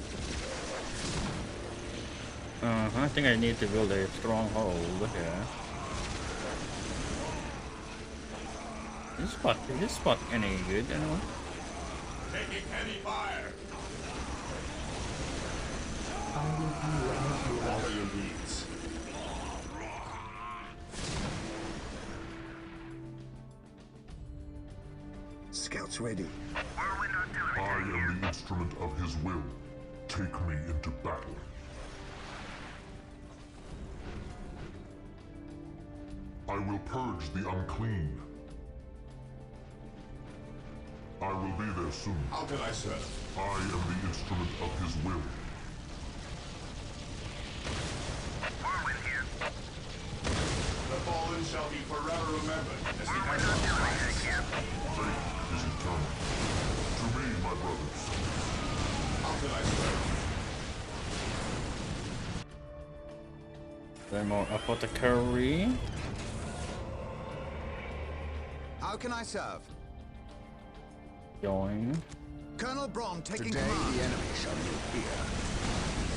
I think I need to build a stronghold here. Is this spot any good anyone? Taking heavy fire. I will do as you What ask. are your needs? Scouts ready. Whirlwind artillery I tank here. am the instrument of his will. Take me into battle. I will purge the unclean. I will be there soon. How can I serve? I am the instrument of his will. Whirlwind here. The fallen shall be forever remembered as the Whirlwind Emperor's artillery fight. tank here. Faith is eternal. To me, my brothers. How can I serve? There more apothecary. How can I serve? Join. Colonel Braun taking Today command. the enemy shall live here.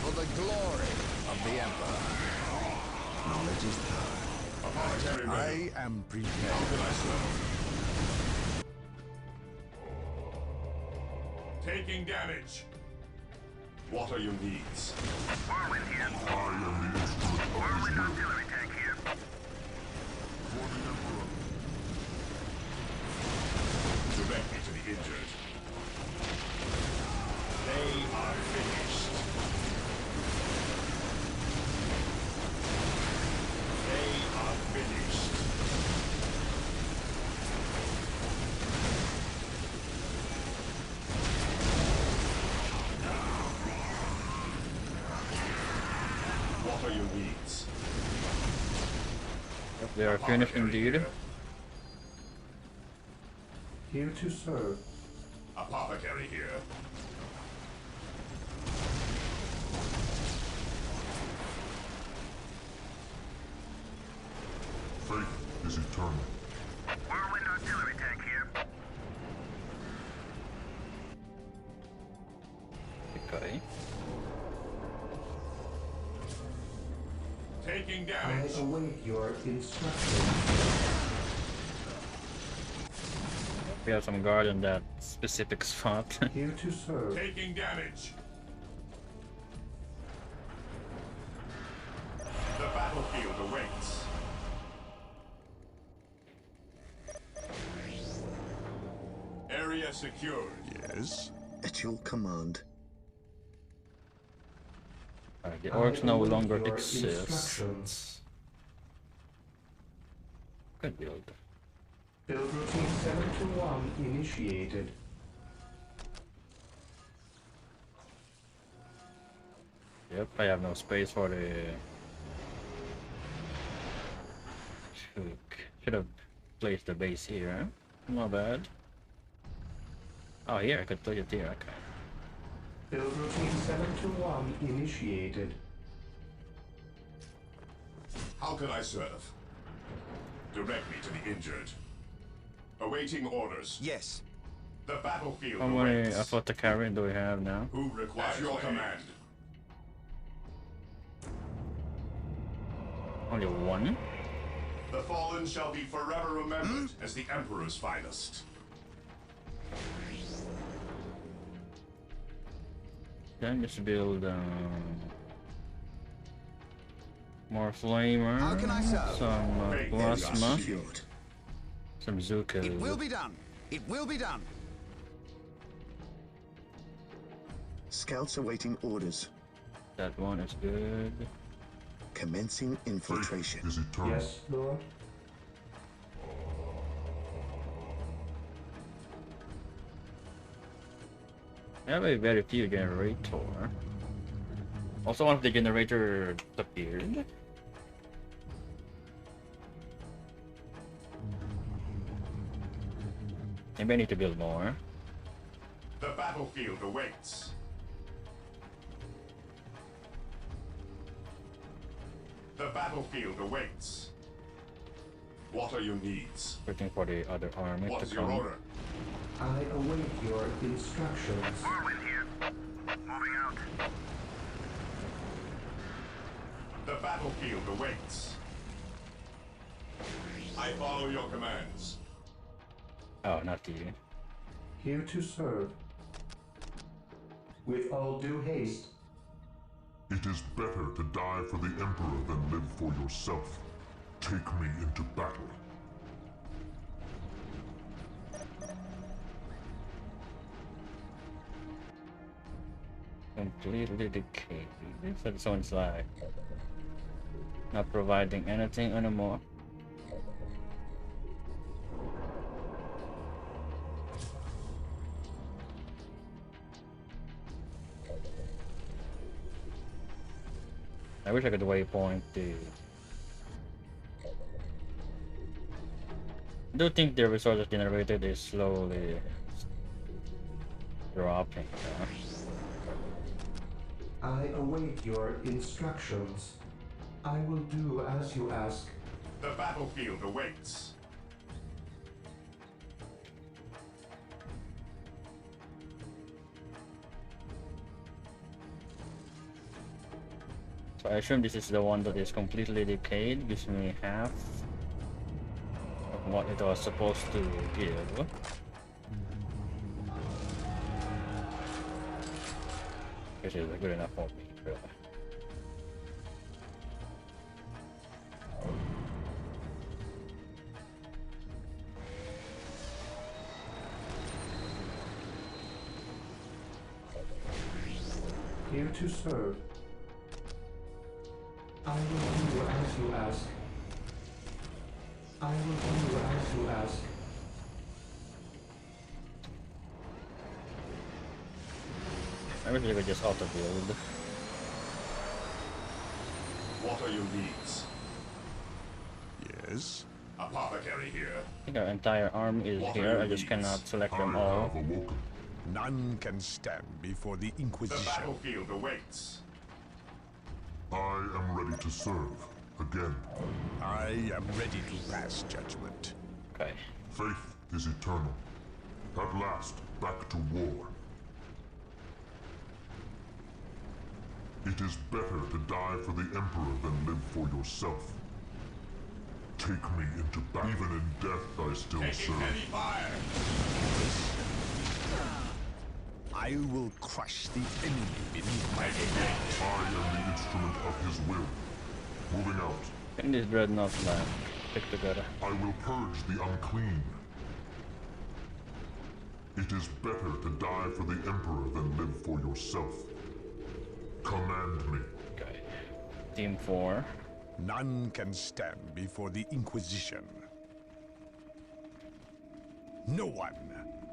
For the glory of the Emperor. Knowledge is power. Apothecary ready. I am prepared. How can I serve? Taking damage. What are your needs? Whirlwind here. I am the instrument of his Whirlwind will. artillery tank here. For the Emperor. Directly to the injured. They are finished. They are finished. What are your needs? They are finished indeed. Here to serve. Apothecary here. Faith is eternal. Whirlwind artillery tank here. Okay. Taking I damage. await your instructions. We have some guard in that specific spot. Here to serve. Taking damage. The battlefield awaits. Area secured. Yes? At your command. Alright, the orcs no await longer your exist. instructions. Good build. Build routine 721 initiated. Yep, I have no space for the... Should have placed the base here. Not bad. Oh, here, I could place it here, okay. Build routine 721 initiated. How can I serve? Direct me to the injured. Awaiting orders. Yes. The battlefield How many awaits. Assult carry do we have now? Who requires your command? Only one? The fallen shall be forever remembered as the Emperor's finest. Then just build more flamer, How can I serve? some plasma, Secured. some Zuka. It will be done. It will be done. Scouts awaiting orders. That one is good. Commencing infiltration. Is eternal. Yes, Lord. I have a very few generator. Also, one of the generator disappeared. Maybe I need to build more. The battlefield awaits. The battlefield awaits. What are your needs? Waiting for the other army What to is your come. order? I await your instructions. Whirlwind here. Moving out. The battlefield awaits. I follow your commands. Oh, not you. Here to serve. With all due haste. It is better to die for the Emperor than live for yourself. Take me into battle. Completely decayed. So this one's like not providing anything anymore. I wish I could waypoint the... I do think the resources generated is slowly dropping. I await your instructions. I will do as you ask. The battlefield awaits. So I assume this is the one that is completely decayed, gives me half of what it was supposed to give. Which is good enough for me, really. Here to serve. I will do as you ask. I will do as you ask. I wish I could just auto build. What are your needs? Yes? Apothecary here. I think our entire army is here, I just cannot select them all. None can stand before the The Inquisition. battlefield awaits. I am ready to serve. Again. I am ready to pass judgment. Okay. Faith is eternal. At last, back to war. It is better to die for the Emperor than live for yourself. Take me into battle. Even in death, I still serve. Heavy fire! I will crush the enemy beneath my feet. I am the instrument of his will. Moving out. Can these dreadnoughts like stick together? I will purge the unclean. It is better to die for the Emperor than live for yourself. Command me. Okay. Team 4. None can stand before the Inquisition. No one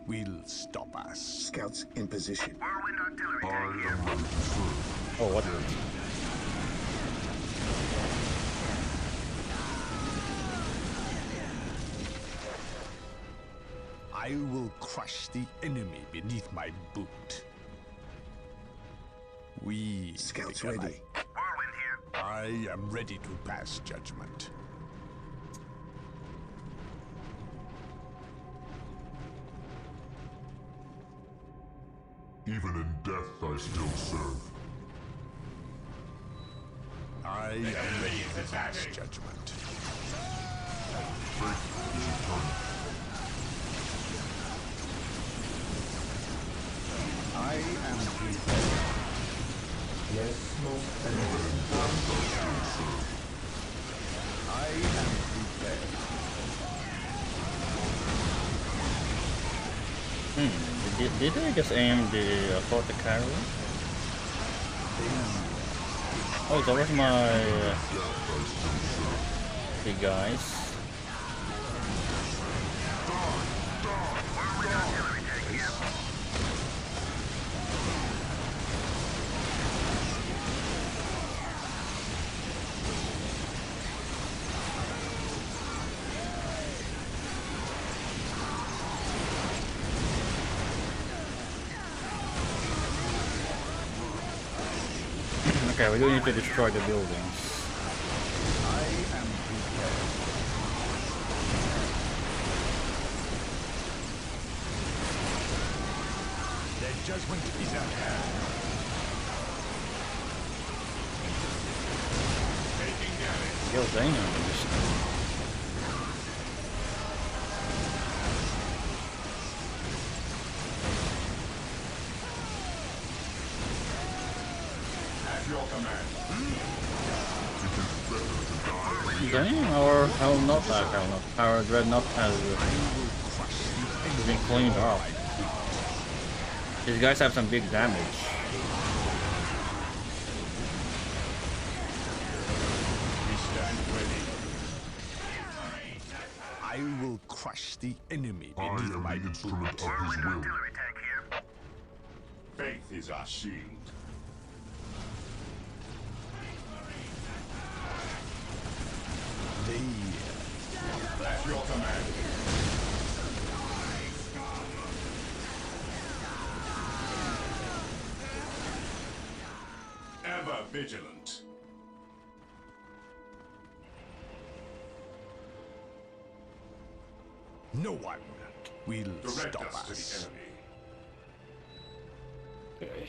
will stop us. Scouts in position. Whirlwind artillery I tank here. am ready to serve. Oh, what? I will crush the enemy beneath my boot. We Scouts think ready. alike. Whirlwind here. I am ready to pass judgment. Even in death, I still serve. I am ready to pass judgment. Faith is eternal. I am prepared. Yes, most Even in death, I still serve. I am prepared. Did I just aim the Assault carry? Oh, that was my the guys. Whirlwind artillery tank here. Okay, we do need to destroy the buildings. I am prepared. Their judgment is at hand. Taking damage. Yo, damn. At your command. Damn, our dreadnought has been cleaned up. These guys have some big damage. We stand ready. I will crush the enemy I beneath am my the instrument boot. of his Whirlwind will. artillery tank here. Faith is our shield. At your command. Ever vigilant. No one will Direct stop us to us. the enemy. Okay.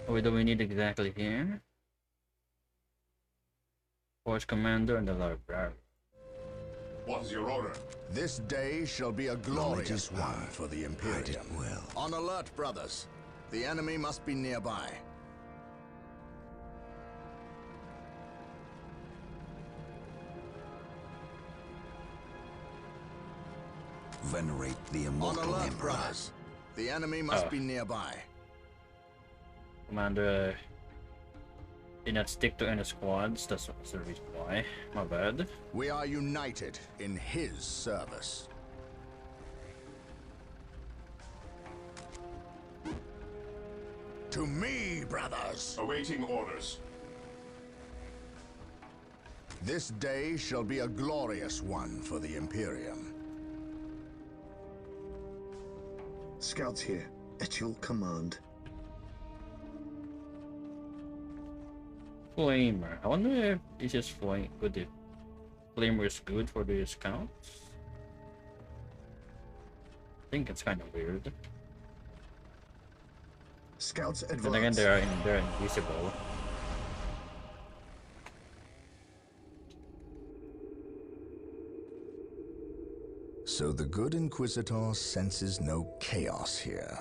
What do we need exactly here? Force commander and the library. What is your order? This day shall be a glorious one for the Imperium. On alert, brothers. The enemy must be nearby. Venerate the On immortal alert, Emperor. brothers. The enemy must be nearby. Commander did not stick to any squads, that's the reason why. My bad. We are united in his service. To me, brothers. Awaiting orders. This day shall be a glorious one for the Imperium. Scouts here, at your command. Flamer. I wonder if this is flame. Good. If Flamer is good for the scouts. I think it's kind of weird. Scouts advance. Then again, they're invisible. So the good Inquisitor senses no chaos here.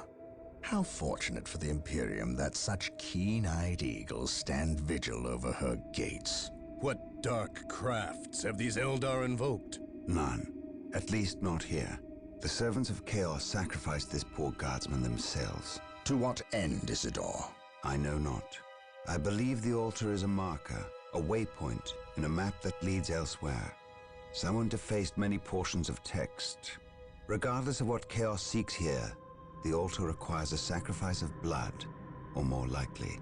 How fortunate for the Imperium that such keen-eyed eagles stand vigil over her gates. What dark crafts have these Eldar invoked? None. At least not here. The servants of Chaos sacrificed this poor guardsman themselves. To what end, Isidore? I know not. I believe the altar is a marker, a waypoint, in a map that leads elsewhere. Someone defaced many portions of text. Regardless of what Chaos seeks here, the altar requires a sacrifice of blood, or more likely,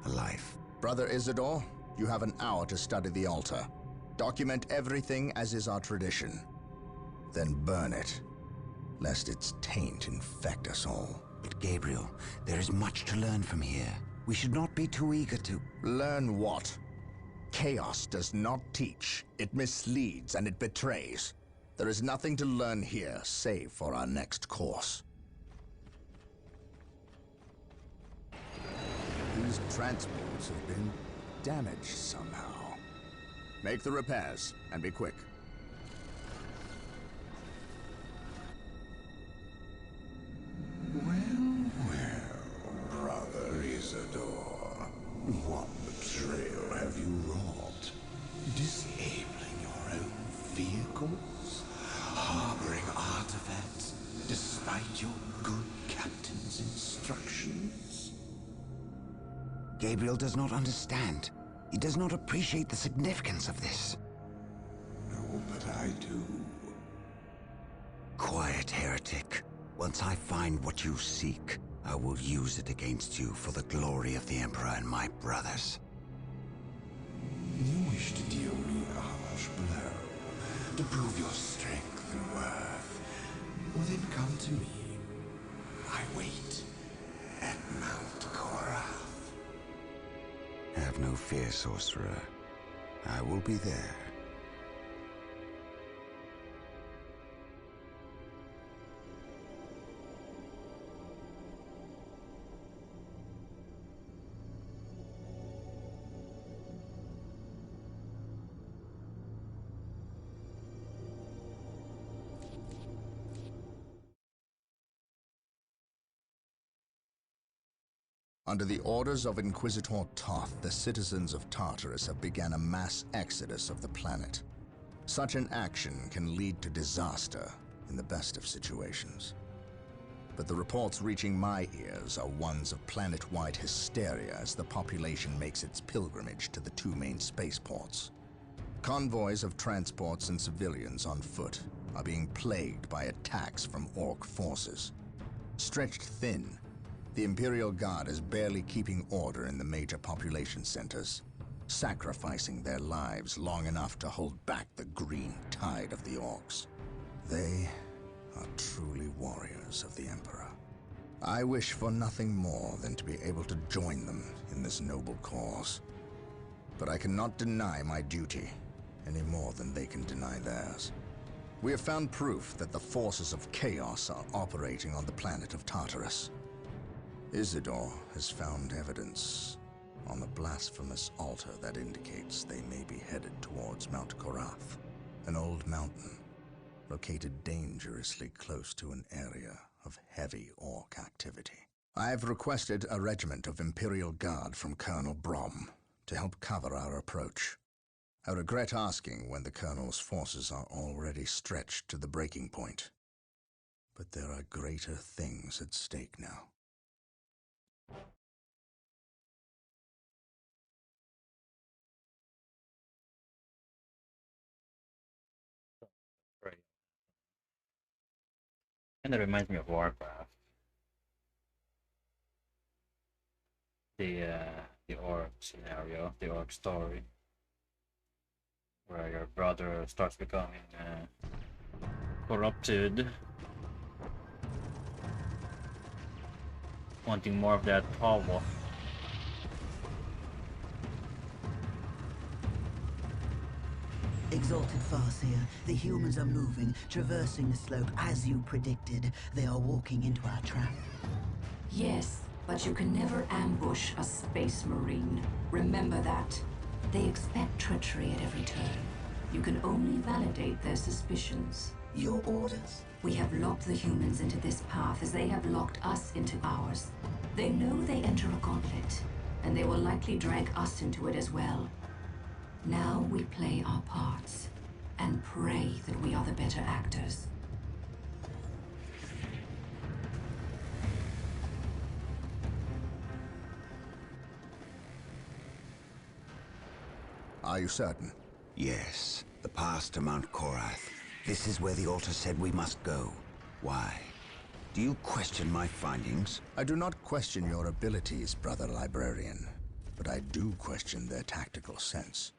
a life. Brother Isidore, you have an hour to study the altar. Document everything as is our tradition. Then burn it, lest its taint infect us all. But Gabriel, there is much to learn from here. We should not be too eager to... Learn what? Chaos does not teach. It misleads and it betrays. There is nothing to learn here, save for our next course. These transports have been damaged somehow. Make the repairs, and be quick. Well, brother Isidore, what betrayal have you wrought? Disabling your own vehicles? Harboring artifacts despite your good captain's instructions? Gabriel does not understand. He does not appreciate the significance of this. No, but I do. Quiet, heretic. Once I find what you seek, I will use it against you for the glory of the Emperor and my brothers. You wish to deal me a harsh blow, to prove your strength and worth. Well, then come to me. I wait at Mount Korath. Have no fear, sorcerer. I will be there. Under the orders of Inquisitor Toth, the citizens of Tartarus have begun a mass exodus of the planet. Such an action can lead to disaster in the best of situations. But the reports reaching my ears are ones of planet-wide hysteria as the population makes its pilgrimage to the two main spaceports. Convoys of transports and civilians on foot are being plagued by attacks from Orc forces. Stretched thin, the Imperial Guard is barely keeping order in the major population centers, sacrificing their lives long enough to hold back the green tide of the Orcs. They are truly warriors of the Emperor. I wish for nothing more than to be able to join them in this noble cause. But I cannot deny my duty, any more than they can deny theirs. We have found proof that the forces of chaos are operating on the planet of Tartarus. Isidore has found evidence on the blasphemous altar that indicates they may be headed towards Mount Korath, an old mountain located dangerously close to an area of heavy Orc activity. I have requested a regiment of Imperial Guard from Colonel Brom to help cover our approach. I regret asking when the Colonel's forces are already stretched to the breaking point. But there are greater things at stake now. And it reminds me of Warcraft. The orc scenario, the orc story, where your brother starts becoming corrupted, wanting more of that power. Exalted Farseer, the humans are moving, traversing the slope as you predicted. They are walking into our trap. Yes, But you can never ambush a space marine. Remember that. They expect treachery at every turn. You can only validate their suspicions. Your orders? We have locked the humans into this path as they have locked us into ours. They know they enter a gauntlet, and they will likely drag us into it as well. Now we play our parts, and pray that we are the better actors. Are you certain? Yes, the path to Mount Korath. This is where the altar said we must go. Why? Do you question my findings? I do not question your abilities, brother librarian, but I do question their tactical sense.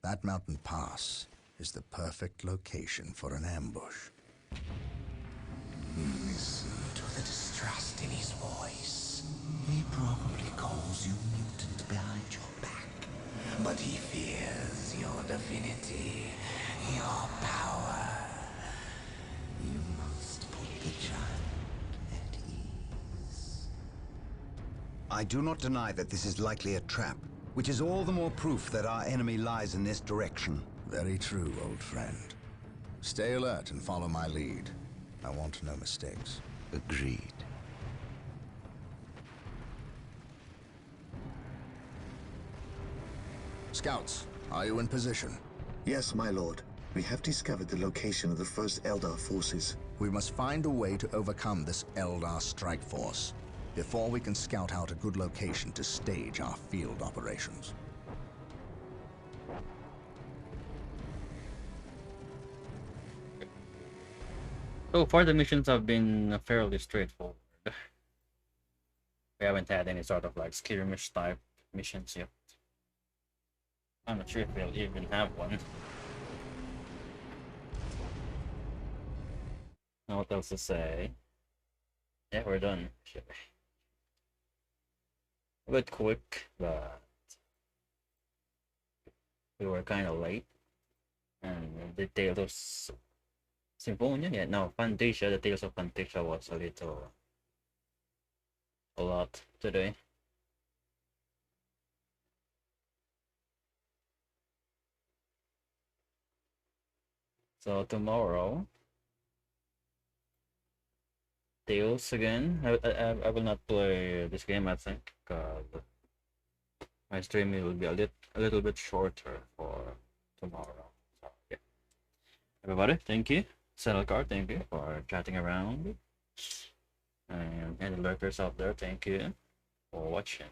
That mountain pass is the perfect location for an ambush. Listen to the distrust in his voice. He probably calls you mutant behind your back, but he fears your divinity, your power. You must put the child at ease. I do not deny that this is likely a trap, which is all the more proof that our enemy lies in this direction. Very true, old friend. Stay alert and follow my lead. I want no mistakes. Agreed. Scouts, are you in position? Yes, my lord. We have discovered the location of the first Eldar forces. We must find a way to overcome this Eldar strike force before we can scout out a good location to stage our field operations. So far, the missions have been fairly straightforward. We haven't had any sort of like skirmish type missions yet. I'm not sure if we'll even have one. Now what else to say? Yeah, we're done. A bit quick, but we were kind of late. And the Tales of Symphonia, yeah, no, Fantasia, the Tales of Fantasia was a lot today. So tomorrow, Tales again. I will not play this game, I think, because my streaming will be a little bit shorter for tomorrow. So yeah, everybody, thank you. Settle thank you for chatting around, and the lurkers out there, thank you for watching.